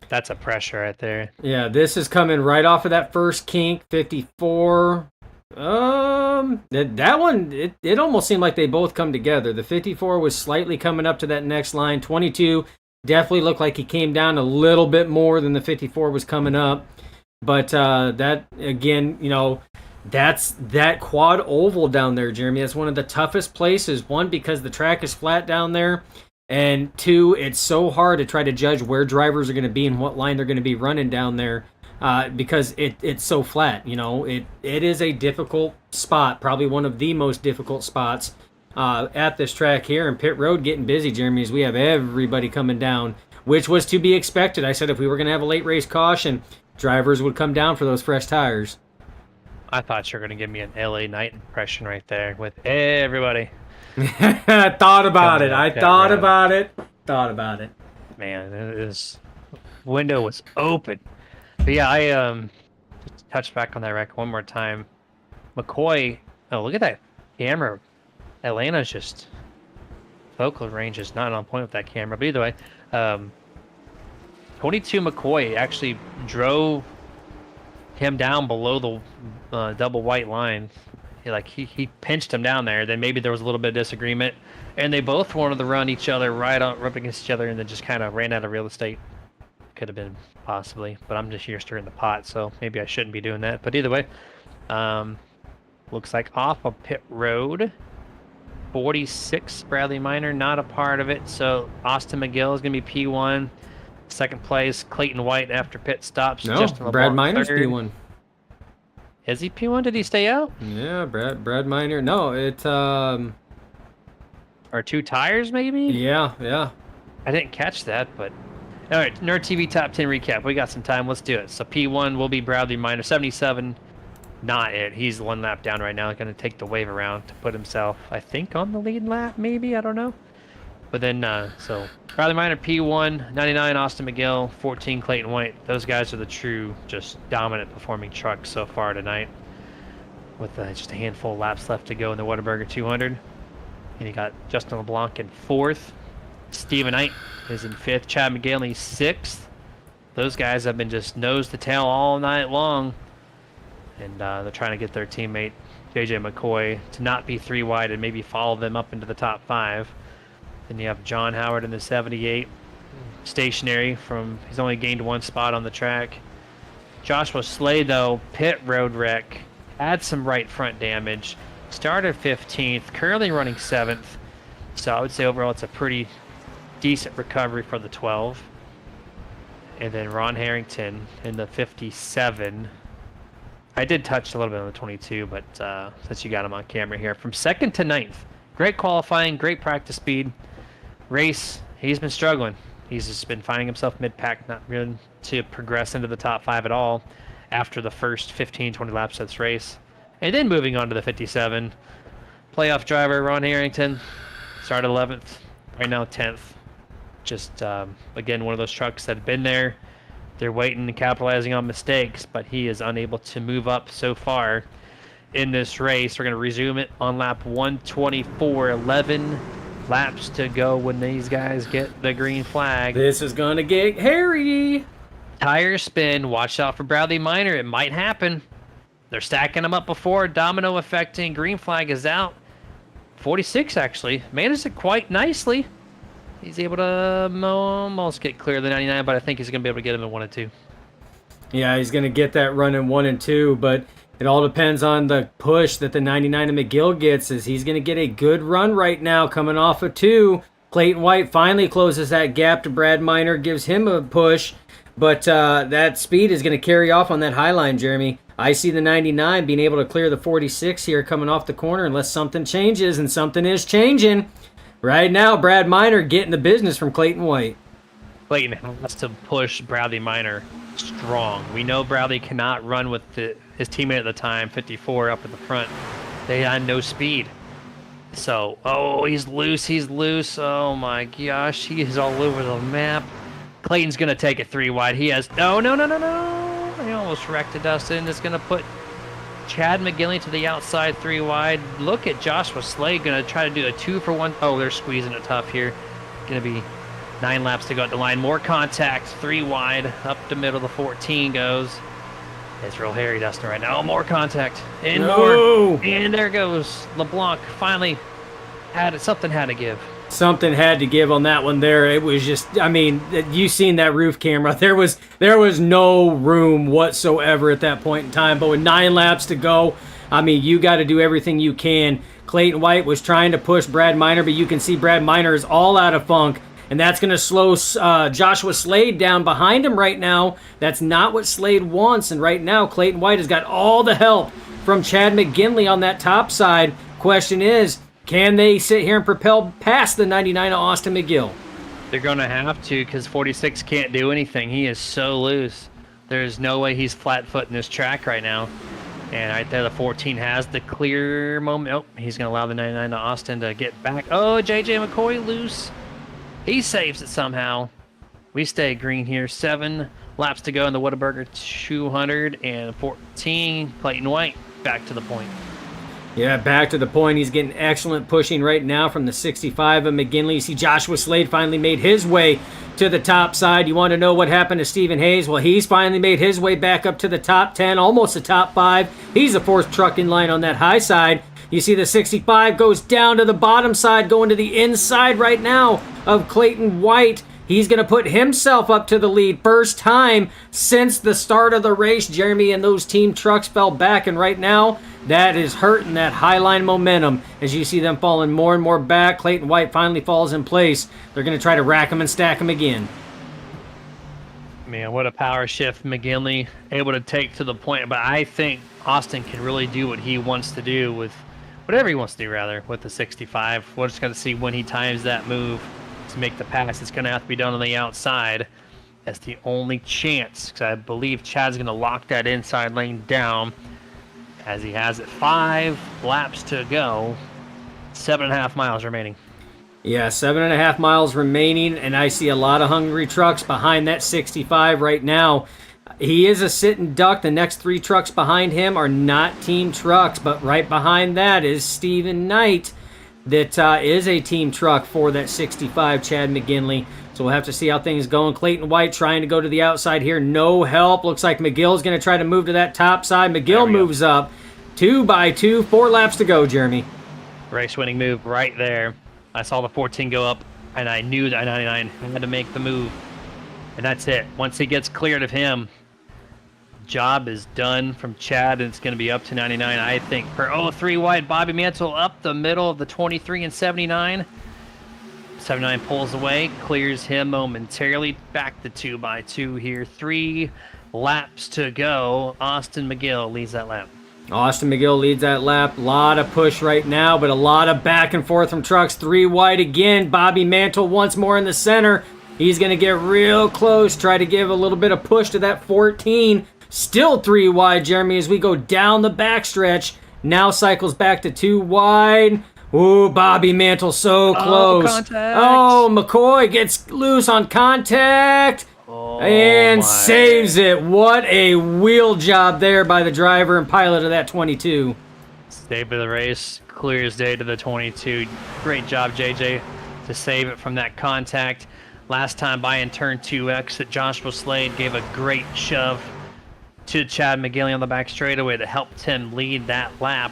that's a pressure right there. Yeah, this is coming right off of that first kink, 54. That one, it almost seemed like they both come together. The 54 was slightly coming up to that next line. 22 definitely looked like he came down a little bit more than the 54 was coming up. But that, again, that's that quad oval down there, Jeremy. That's one of the toughest places. 1, because the track is flat down there. And 2, it's so hard to try to judge where drivers are going to be and what line they're going to be running down there. Because it's so flat, it is a difficult spot, probably one of the most difficult spots at this track here. And pit road getting busy, Jeremy, as we have everybody coming down, which was to be expected. I said if we were going to have a late race caution, drivers would come down for those fresh tires. I thought you were going to give me an LA Knight impression right there with everybody. I thought about it. Thought about it. Man, this window was open. But yeah, I just touch back on that wreck one more time. McCoy, oh, look at that camera. Atlanta's just focal range is not on point with that camera. But either way, 22 McCoy actually drove him down below the double white line. He pinched him down there. Then maybe there was a little bit of disagreement, and they both wanted to run each other right up against each other, and then just kind of ran out of real estate. Could have been possibly, but I'm just here stirring the pot, so maybe I shouldn't be doing that. But either way, looks like off of pit road, 46 Bradley Minor not a part of it. So Austin McGill is going to be P1. 2nd place Clayton White after pit stops. No, Brad Minor's P1. Is he P1? Did he stay out? Yeah, Brad Minor. No, it or 2 tires maybe. Yeah. I didn't catch that, but. All right, Nerd TV Top 10 recap. We got some time. Let's do it. So P1 will be Bradley Minor. 77, not it. He's 1 lap down right now. Going to take the wave around to put himself, I think, on the lead lap, maybe. I don't know. But then, so Bradley Minor, P1, 99, Austin McGill, 14, Clayton White. Those guys are the true, just dominant performing trucks so far tonight. With just a handful of laps left to go in the Whataburger 200. And you got Justin LeBlanc in 4th. Steven Knight is in 5th. Chad McGinley 6th. those guys have been just nose to tail all night long. And they're trying to get their teammate, JJ McCoy, to not be 3 wide and maybe follow them up into the top 5. Then you have John Howard in the 78, stationary he's only gained 1 spot on the track. Joshua Slade, though, pit road wreck, had some right front damage, started 15th, currently running 7th. So I would say overall it's a pretty decent recovery for the 12. And then Ron Harrington in the 57. I did touch a little bit on the 22, but since you got him on camera here, from 2nd to 9th. Great qualifying, great practice speed. Race, he's been struggling. He's just been finding himself mid-pack, not really to progress into the top 5 at all after the first 15, 20 laps of this race. And then moving on to the 57. Playoff driver, Ron Harrington, started 11th, right now 10th. Just, again, one of those trucks that have been there. They're waiting and capitalizing on mistakes, but he is unable to move up so far in this race. We're going to resume it on lap 124. 11 laps to go when these guys get the green flag. This is going to get hairy. Tire spin. Watch out for Bradley Minor. It might happen. They're stacking them up before. Domino affecting. Green flag is out. 46, actually. Managed it quite nicely. He's able to almost get clear of the 99, but I think he's going to be able to get him in 1 and 2. Yeah, he's going to get that run in 1 and 2, but it all depends on the push that the 99 of McGill gets, as he's going to get a good run right now coming off of 2. Clayton White finally closes that gap to Brad Minor, gives him a push, but that speed is going to carry off on that high line, Jeremy. I see the 99 being able to clear the 46 here coming off the corner unless something changes, and something is changing. Right now, Brad Minor getting the business from Clayton White. Clayton has to push Bradley Minor strong. We know Bradley cannot run with his teammate at the time, 54, up at the front. They had no speed. So, he's loose. Oh my gosh, he is all over the map. Clayton's going to take it 3 wide. He has, no. He almost wrecked it, Dustin. It's going to put Chad McGinley to the outside 3 wide. Look at Joshua Slade going to try to do a 2 for 1. Oh, they're squeezing it tough here. Going to be 9 laps to go at the line. More contact, 3 wide. Up the middle, the 14 goes. It's real hairy, Dustin, right now. Oh, more contact. And more. And there goes LeBlanc. Finally, something had to give. Something had to give on that one there. It was just, I mean, you seen that roof camera. There was no room whatsoever at that point in time. But with 9 laps to go, I mean, you got to do everything you can. Clayton White was trying to push Brad Minor, but you can see Brad Minor is all out of funk. And that's going to slow Joshua Slade down behind him right now. That's not what Slade wants. And right now, Clayton White has got all the help from Chad McGinley on that top side. Question is, can they sit here and propel past the 99 of Austin McGill? They're going to have to, because 46 can't do anything. He is so loose. There's no way he's flat-footing this track right now. And right there, the 14 has the clear moment. Oh, he's going to allow the 99 to Austin to get back. Oh, JJ McCoy loose. He saves it somehow. We stay green here. 7 laps to go in the Whataburger 214. Clayton White back to the point. Yeah, back to the point. He's getting excellent pushing right now from the 65 of McGinley. You see Joshua Slade finally made his way to the top side. You want to know what happened to Stephen Hayes? Well, he's finally made his way back up to the top 10, almost the top 5. He's the 4th truck in line on that high side. You see the 65 goes down to the bottom side, going to the inside right now of Clayton White. He's going to put himself up to the lead. First time since the start of the race, Jeremy, and those team trucks fell back. And right now, that is hurting that highline momentum. As you see them falling more and more back, Clayton White finally falls in place. They're going to try to rack him and stack him again. Man, what a power shift McGinley able to take to the point. But I think Austin can really do what he wants to do with whatever he wants to do, rather, with the 65. We're just going to see when he times that move to make the pass. It's going to have to be done on the outside. That's the only chance, because I believe Chad's going to lock that inside lane down as he has it. 5 laps to go, 7.5 miles remaining. Yeah, 7.5 miles remaining, and I see a lot of hungry trucks behind that 65 right now. He is a sitting duck. The next 3 trucks behind him are not team trucks, but right behind that is Stephen Knight. that is a team truck for that 65, Chad McGinley. So we'll have to see how things go. And Clayton White trying to go to the outside here. No help. Looks like McGill's going to try to move to that top side. McGill moves up. 2 by 2. 4 laps to go, Jeremy. Race winning move right there. I saw the 14 go up, and I knew that 99 had to make the move. And that's it. Once he gets cleared of him, job is done from Chad, and it's going to be up to 99, I think. For 03 wide, Bobby Mantle up the middle of the 23 and 79. 79 pulls away, clears him momentarily. Back to 2 by 2 here. 3 laps to go. Austin McGill leads that lap. Austin McGill leads that lap. A lot of push right now, but a lot of back and forth from trucks. 3 wide again. Bobby Mantle once more in the center. He's going to get real close. Try to give a little bit of push to that 14. Still 3 wide, Jeremy, as we go down the backstretch. Now cycles back to 2 wide. Ooh, Bobby Mantle so close. Contact. Oh, McCoy gets loose on contact. And saves it. What a wheel job there by the driver and pilot of that 22. Save of the race, clear as day to the 22. Great job, JJ, to save it from that contact. Last time by in turn 2X that Joshua Slade gave a great shove to Chad McGinley on the back straightaway that helped him lead that lap.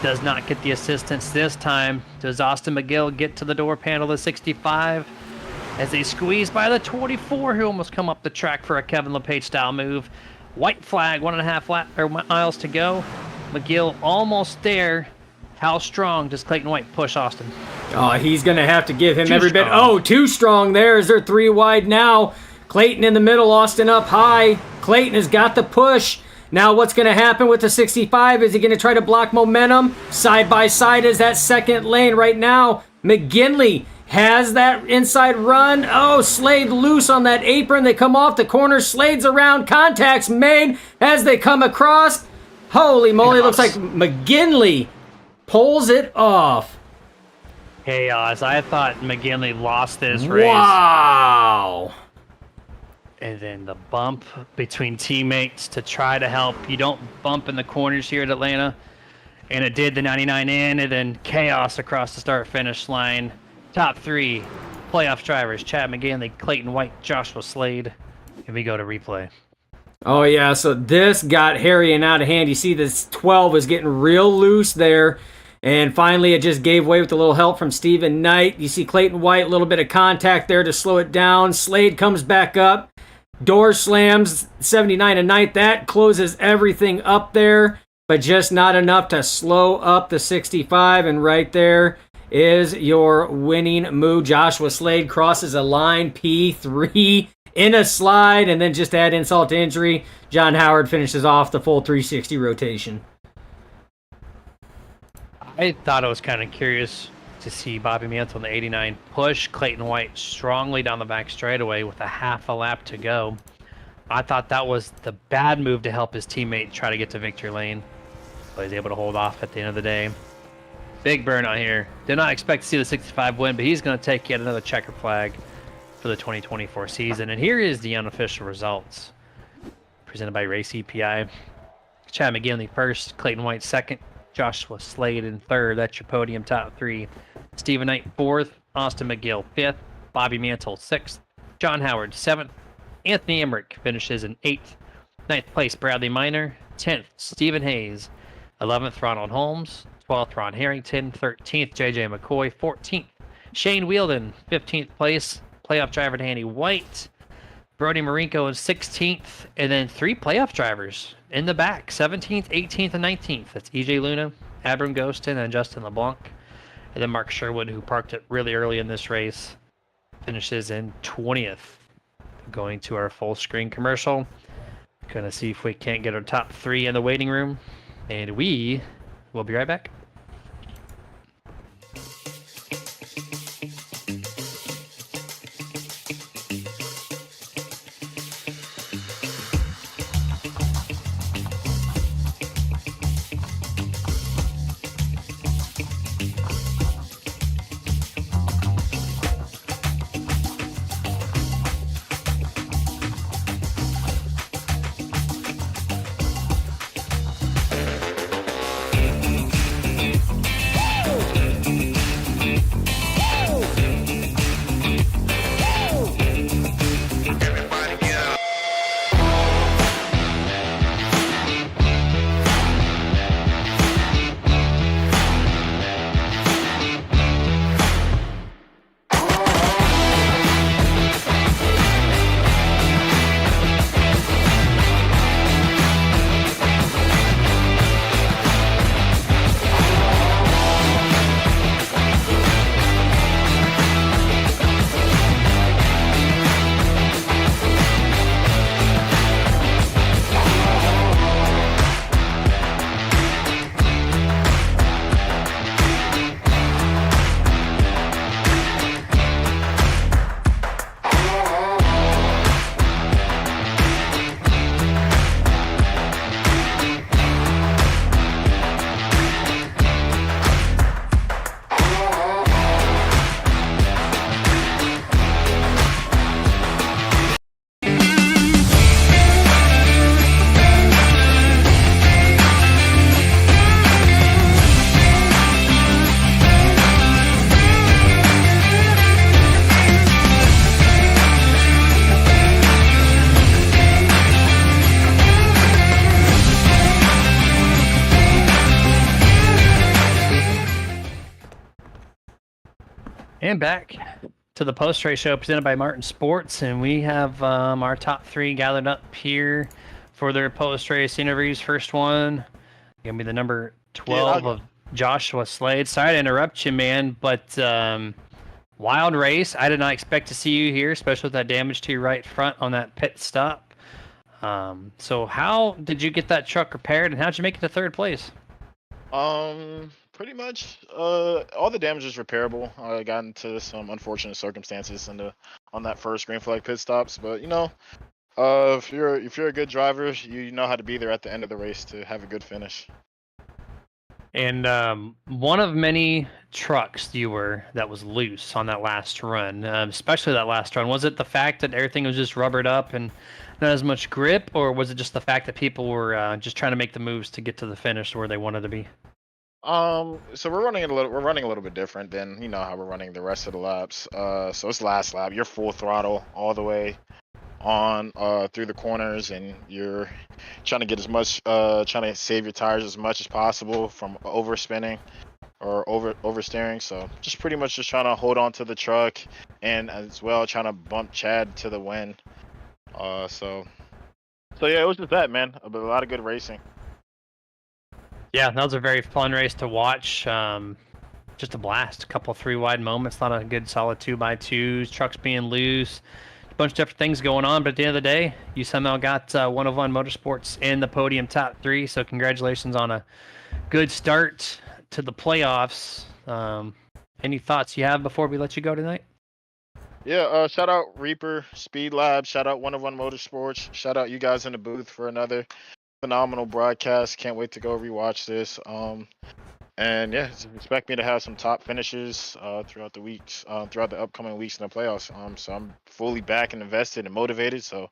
Does not get the assistance this time. Does Austin McGill get to the door panel of the 65? As they squeeze by the 24, who almost come up the track for a Kevin LePage style move. White flag, 1.5 miles to go. McGill almost there. How strong does Clayton White push Austin? Oh, he's going to have to give him every bit. Oh, too strong there. Is there 3 wide now? Clayton in the middle, Austin up high. Clayton has got the push. Now what's going to happen with the 65? Is he going to try to block momentum? Side by side is that second lane right now. McGinley has that inside run. Oh, Slade loose on that apron. They come off the corner. Slade's around. Contacts made as they come across. Holy moly, looks like McGinley pulls it off. Chaos. I thought McGinley lost this race. Wow. And then the bump between teammates to try to help. You don't bump in the corners here at Atlanta. And it did the 99 in, and then chaos across the start-finish line. Top 3 playoff drivers, Chad McGinley, Clayton White, Joshua Slade. And we go to replay. Oh, yeah, so this got hairy and out of hand. You see this 12 is getting real loose there. And finally, it just gave way with a little help from Stephen Knight. You see Clayton White, a little bit of contact there to slow it down. Slade comes back up. Door slams, 79 and Knight. That closes everything up there, but just not enough to slow up the 65. And right there is your winning move. Joshua Slade crosses a line, P3 in a slide, and then just to add insult to injury, John Howard finishes off the full 360 rotation. I thought it was kind of curious to see Bobby Mantle in the 89 push Clayton White strongly down the back straightaway with a half a lap to go. I thought that was the bad move to help his teammate try to get to victory lane, but he's able to hold off at the end of the day. Big burnout here. Did not expect to see the 65 win, but he's going to take yet another checker flag for the 2024 season. And here is the unofficial results presented by Race EPI. Chad McGinley first, Clayton White second, Joshua Slade in third. That's your podium top 3. Stephen Knight fourth, Austin McGill fifth, Bobby Mantle sixth, John Howard seventh, Anthony Emmerich finishes in 8th. 9th place, Bradley Minor. 10th, Stephen Hayes. 11th, Ronald Holmes. 12th, Ron Harrington. 13th, JJ McCoy. 14th, Shane Wheeldon. 15th place, playoff driver Danny White. Brody Marinko in 16th. And then 3 playoff drivers in the back, 17th, 18th, and 19th. That's EJ Luna, Abram Ghostin, and Justin LeBlanc. And then Mark Sherwood, who parked it really early in this race, finishes in 20th. Going to our full screen commercial. Gonna see if we can't get our top 3 in the waiting room. And we will be right back. And back to the post-race show presented by Martin Sports, and we have our top 3 gathered up here for their post-race interviews. First one gonna be the number 12 of Joshua Slade. Sorry to interrupt you, man, but wild race. I did not expect to see you here, especially with that damage to your right front on that pit stop. So how did you get that truck repaired, and how'd you make it to 3rd place? Pretty much, all the damage is repairable. I got into some unfortunate circumstances on that first green flag pit stops, but if you're a good driver, you know how to be there at the end of the race to have a good finish. And one of many trucks that was loose on that last run, especially that last run. Was it the fact that everything was just rubbered up and not as much grip, or was it just the fact that people were just trying to make the moves to get to the finish where they wanted to be? So we're running a little bit different than how we're running the rest of the laps. So it's last lap. You're full throttle all the way on through the corners, and you're trying to get as much trying to save your tires as much as possible from overspinning or oversteering. So just pretty much just trying to hold on to the truck, and as well trying to bump Chad to the win. So yeah, it was just that, man. A lot of good racing. Yeah, that was a very fun race to watch. Just a blast. A couple 3-wide moments, a lot of good solid 2x2s, trucks being loose, a bunch of different things going on. But at the end of the day, you somehow got 101 Motorsports in the podium top 3. So congratulations on a good start to the playoffs. Any thoughts you have before we let you go tonight? Yeah, shout out Reaper, Speed Lab, shout out 101 Motorsports, shout out you guys in the booth for another phenomenal broadcast. Can't wait to go rewatch this. And yeah, expect me to have some top finishes throughout the weeks, throughout the upcoming weeks in the playoffs. So I'm fully back and invested and motivated. So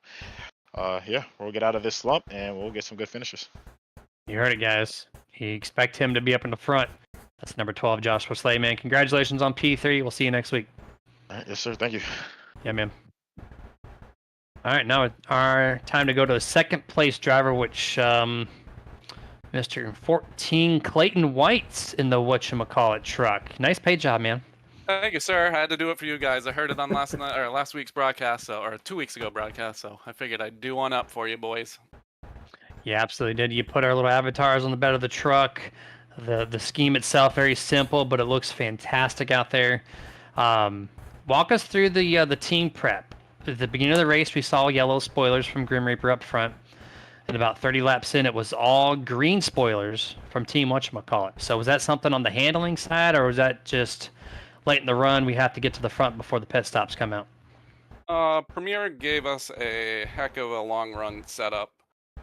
yeah, we'll get out of this slump and we'll get some good finishes. You heard it, guys. You expect him to be up in the front. That's number 12, Joshua Slade, man. Congratulations on P3. We'll see you next week. All right, yes, sir. Thank you. Yeah, man. All right, now it's our time to go to the 2nd place driver, which Mr. 14 Clayton White's in the whatchamacallit truck. Nice paint job, man. Thank you, sir. I had to do it for you guys. I heard it on last week's broadcast, or 2 weeks ago broadcast. So I figured I'd do one up for you, boys. You absolutely did. You put our little avatars on the bed of the truck. The scheme itself very simple, but it looks fantastic out there. Walk us through the team prep. At the beginning of the race, we saw yellow spoilers from Grim Reaper up front. And about 30 laps in, it was all green spoilers from Team whatchamacallit. So was that something on the handling side, or was that just late in the run, we have to get to the front before the pit stops come out? Premier gave us a heck of a long run setup,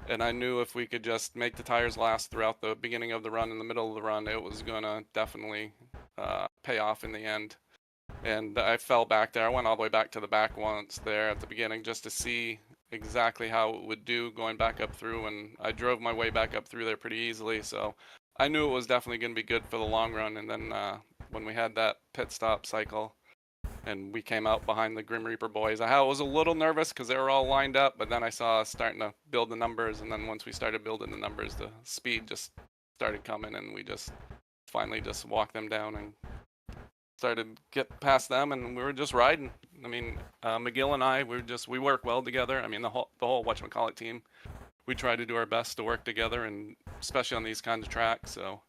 and I knew if we could just make the tires last throughout the beginning of the run and the middle of the run, it was going to definitely pay off in the end. And I fell back there. I went all the way back to the back once there at the beginning just to see exactly how it would do going back up through, and I drove my way back up through there pretty easily. So I knew it was definitely going to be good for the long run. And then when we had that pit stop cycle and we came out behind the Grim Reaper boys, I was a little nervous because they were all lined up, but then I saw us starting to build the numbers, and then once we started building the numbers, the speed just started coming, and we just finally just walked them down and started get past them, and we were just riding. I mean, McGill and I, we work well together. I mean, the whole whatchamacallit team, we try to do our best to work together, and especially on these kinds of tracks. So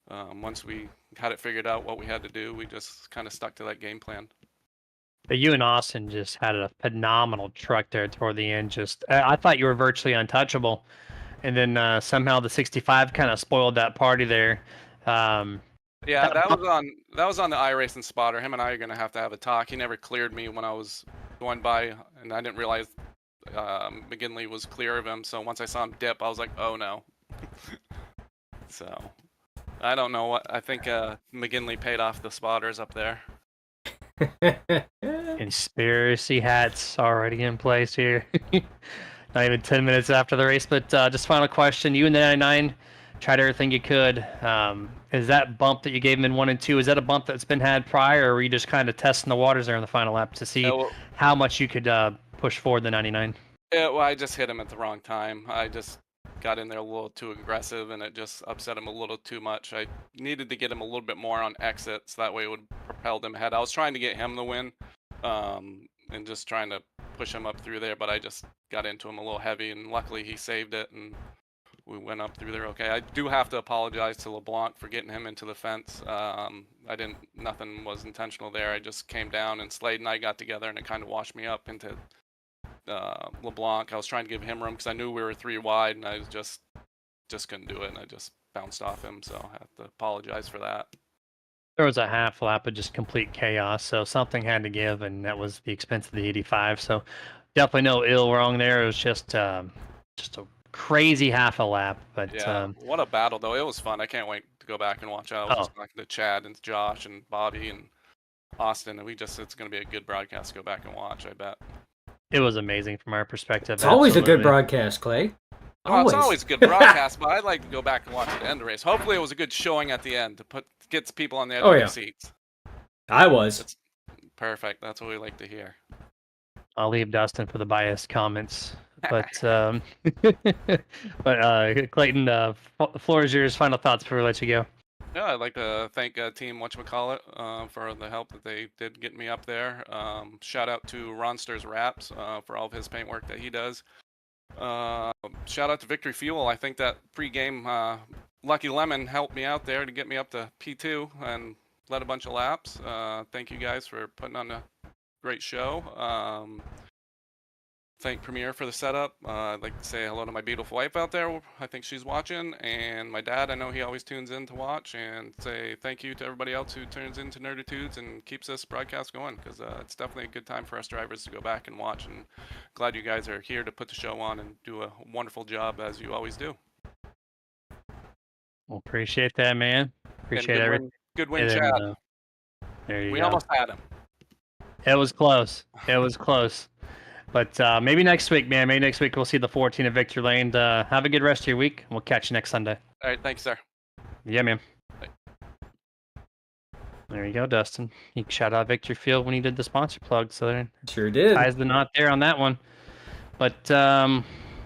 once we had it figured out what we had to do, we just kind of stuck to that game plan. But you and Austin just had a phenomenal truck there toward the end. I thought you were virtually untouchable, and then somehow the 65 kind of spoiled that party there. Yeah, that was on the iRacing spotter. Him and I are gonna have to have a talk. He never cleared me when I was going by, and I didn't realize McGinley was clear of him. So once I saw him dip, I was like, oh no. So I don't know what I think. McGinley paid off the spotters up there. Conspiracy hats already in place here. Not even 10 minutes after the race, but just final question. You and the 99 tried everything you could. Is that bump that you gave him in 1 and 2, is that a bump that's been had prior, or were you just kind of testing the waters there in the final lap to see how much you could push forward the 99? Yeah, well, I just hit him at the wrong time. I just got in there a little too aggressive, and it just upset him a little too much. I needed to get him a little bit more on exits. That way it would propel them ahead. I was trying to get him the win, and just trying to push him up through there, but I just got into him a little heavy, and luckily he saved it, and we went up through there okay. I do have to apologize to LeBlanc for getting him into the fence. Nothing was intentional there. I just came down, and Slade and I got together, and it kind of washed me up into LeBlanc. I was trying to give him room because I knew we were 3 wide, and I just couldn't do it, and I just bounced off him, so I have to apologize for that. There was a half lap of just complete chaos, so something had to give, and that was the expense of the 85. So definitely no ill wrong there. It was just a crazy half a lap. But yeah, what a battle though. It was fun. I can't wait to go back and watch it. I was just talking to Chad and Josh and Bobby and Austin, and it's going to be a good broadcast to go back and watch, I bet. It was amazing from our perspective. It's always a good broadcast, Clay. It's always a good broadcast, but I'd like to go back and watch the end of the race. Hopefully it was a good showing at the end to get people on the edge of their seats. I was. It's perfect. That's what we like to hear. I'll leave Dustin for the biased comments. But Clayton, the floor is yours. Final thoughts before we let you go. Yeah, I'd like to thank Team Whatchamacallit for the help that they did get me up there. Shout out to Ronster's Wraps for all of his paint work that he does. Shout out to Victory Fuel. I think that pre-game Lucky Lemon helped me out there to get me up to P2 and led a bunch of laps. Thank you guys for putting on a great show. Thank Premier for the setup. I'd like to say hello to my beautiful wife out there. I think she's watching. And my dad, I know he always tunes in to watch. And say thank you to everybody else who turns into Nerditudes and keeps this broadcast going. Because it's definitely a good time for us drivers to go back and watch. And glad you guys are here to put the show on and do a wonderful job as you always do. Well, appreciate that, man. Appreciate everything. Good win, Chad. There you go. We almost had him. It was close. It was close. But maybe next week, man. Maybe next week we'll see the 14 at Victory Lane. Have a good rest of your week. We'll catch you next Sunday. All right. Thanks, sir. Yeah, man. Bye. There you go, Dustin. He shout out Victory Field when he did the sponsor plug. So there sure did. ties the knot there on that one. But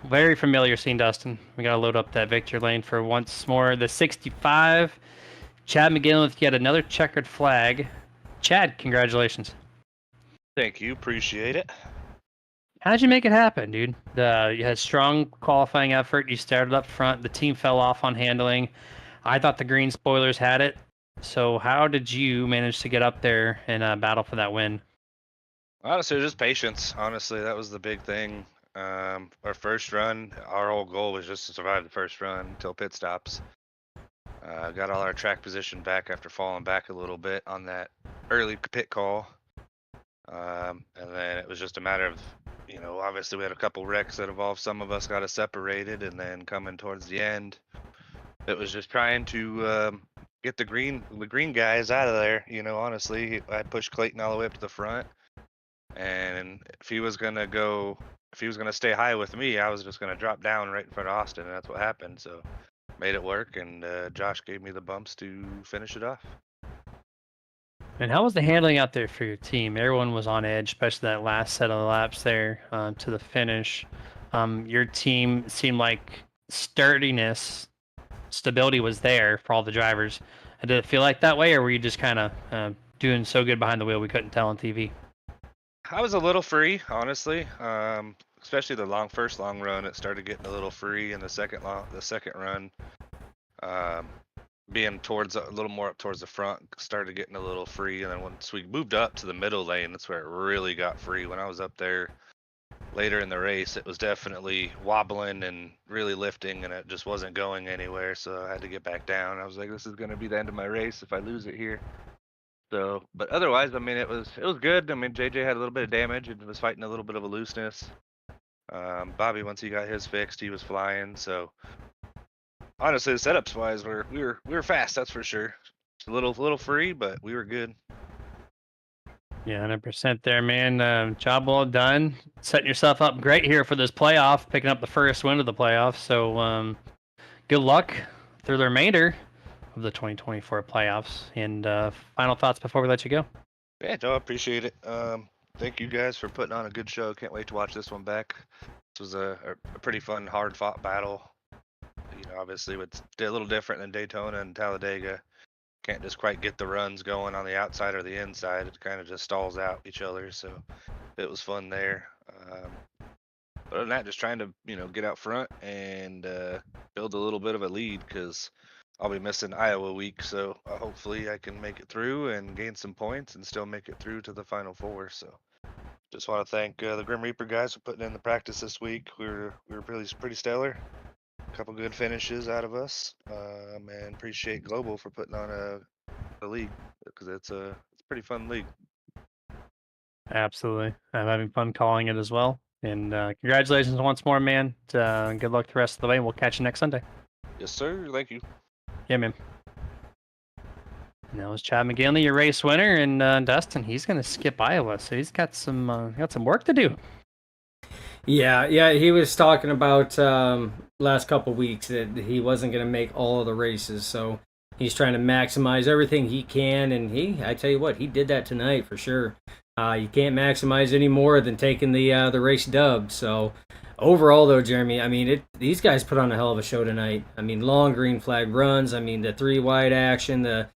very familiar scene, Dustin. We got to load up that Victory Lane for once more. The 65. Chad McGinn with yet another checkered flag. Chad, congratulations. Thank you. Appreciate it. How'd you make it happen, dude? You had strong qualifying effort. You started up front. The team fell off on handling. I thought the green spoilers had it. So how did you manage to get up there and battle for that win? Honestly, just patience. Honestly, that was the big thing. Our first run, our whole goal was just to survive the first run until pit stops. Got all our track position back after falling back a little bit on that early pit call. And then it was just a matter of, obviously we had a couple wrecks that involved some of us got us separated, and then coming towards the end, it was just trying to get the green guys out of there. Honestly, I pushed Clayton all the way up to the front, and if he was gonna stay high with me, I was just gonna drop down right in front of Austin, and that's what happened. So made it work, and Josh gave me the bumps to finish it off. And how was the handling out there for your team? Everyone was on edge, especially that last set of laps there to the finish. Your team seemed like stability was there for all the drivers. Did it feel like that way, or were you just kind of doing so good behind the wheel we couldn't tell on TV? I was a little free, honestly. Especially the first long run, it started getting a little free, and the second run, being a little more up towards the front, started getting a little free, and then once we moved up to the middle lane, that's where it really got free. When I was up there later in the race, it was definitely wobbling and really lifting, and it just wasn't going anywhere, so I had to get back down. I was like, this is going to be the end of my race if I lose it here. So, but otherwise, I mean, it was good. I mean, JJ had a little bit of damage and was fighting a little bit of a looseness. Bobby, once he got his fixed, he was flying. So, honestly, the setups wise, we were fast, that's for sure. Just a little free, but we were good. Yeah, 100% there, man. Job well done. Setting yourself up great here for this playoff, picking up the first win of the playoff. So, good luck through the remainder of the 2024 playoffs. And final thoughts before we let you go. Yeah, Joe, I appreciate it. Thank you guys for putting on a good show. Can't wait to watch this one back. This was a pretty fun, hard-fought battle. Obviously, it's a little different than Daytona and Talladega. Can't just quite get the runs going on the outside or the inside. It kind of just stalls out each other. So it was fun there. But other than that, just trying to get out front and build a little bit of a lead because I'll be missing Iowa week. So hopefully I can make it through and gain some points and still make it through to the Final Four. So just want to thank the Grim Reaper guys for putting in the practice this week. We were pretty stellar. A couple good finishes out of us, and appreciate Global for putting on a league because it's a pretty fun league. Absolutely. I'm having fun calling it as well. And congratulations once more, man. Good luck the rest of the way. We'll catch you next Sunday. Yes, sir. Thank you. Yeah, man. And that was Chad McGinley, your race winner, and Dustin. He's going to skip Iowa, so he's got some work to do. Yeah. He was talking about last couple weeks that he wasn't going to make all of the races, so he's trying to maximize everything he can. And I tell you what, he did that tonight for sure. You can't maximize any more than taking the race dub. So overall, though, Jeremy, I mean, these guys put on a hell of a show tonight. I mean, long green flag runs. I mean, the 3-wide action, the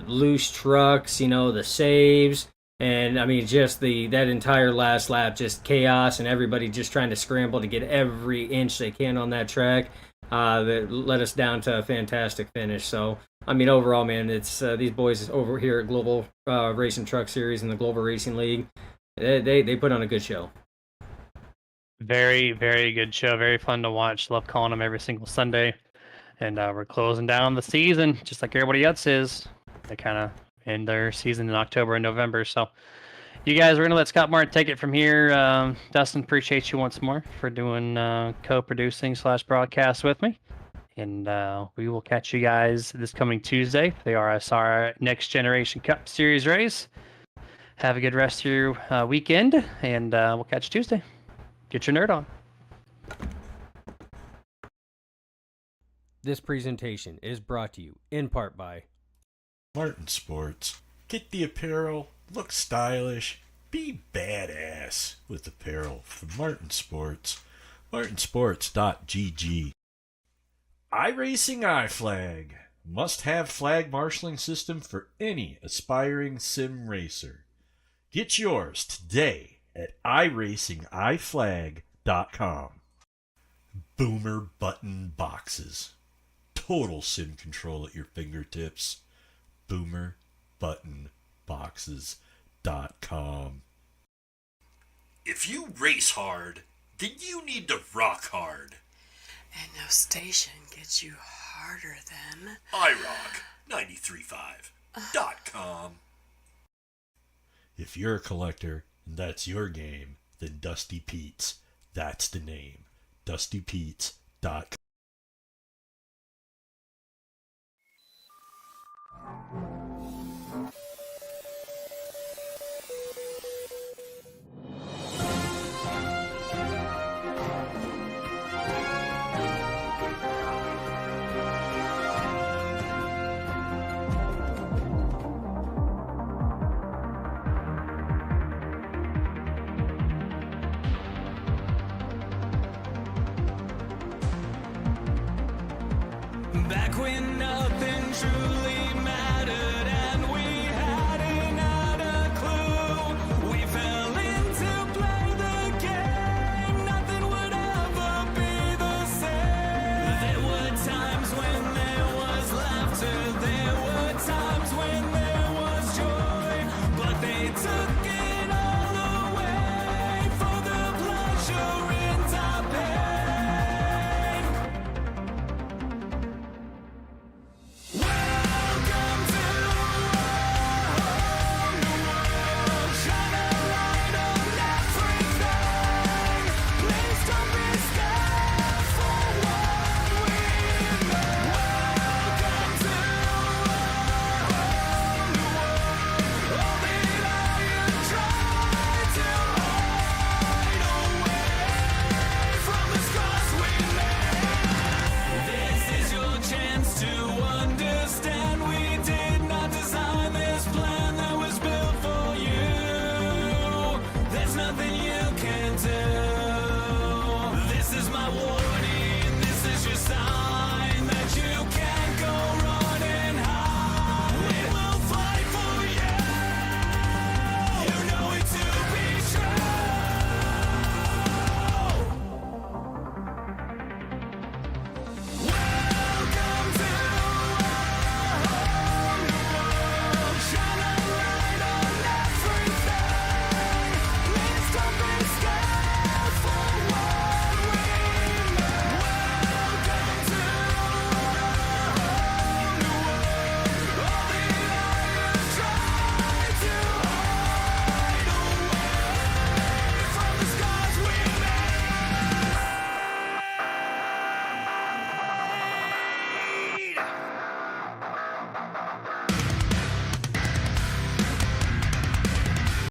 loose trucks, the saves. And, I mean, just that entire last lap, just chaos and everybody just trying to scramble to get every inch they can on that track. That led us down to a fantastic finish. So, I mean, overall, man, it's these boys over here at Global Racing Truck Series and the Global Racing League. They put on a good show. Very, very good show. Very fun to watch. Love calling them every single Sunday. And we're closing down the season, just like everybody else is. They kind of end their season in October and November. So you guys, we're going to let Scott Martin take it from here. Dustin, appreciate you once more for doing co-producing / broadcast with me. And we will catch you guys this coming Tuesday for the RSR Next Generation Cup Series race. Have a good rest of your weekend, and we'll catch you Tuesday. Get your nerd on. This presentation is brought to you in part by Martin Sports. Get the apparel, look stylish, be badass with apparel from Martin Sports. martinsports.gg. iRacing iFlag. Must-have flag marshaling system for any aspiring sim racer. Get yours today at iracingiflag.com. Boomer button boxes. Total sim control at your fingertips. boomerbuttonboxes.com. If you race hard, then you need to rock hard. And no station gets you harder than iRock935.com. If you're a collector and that's your game, then Dusty Pete's, that's the name. DustyPete's.com. Back when nothing truly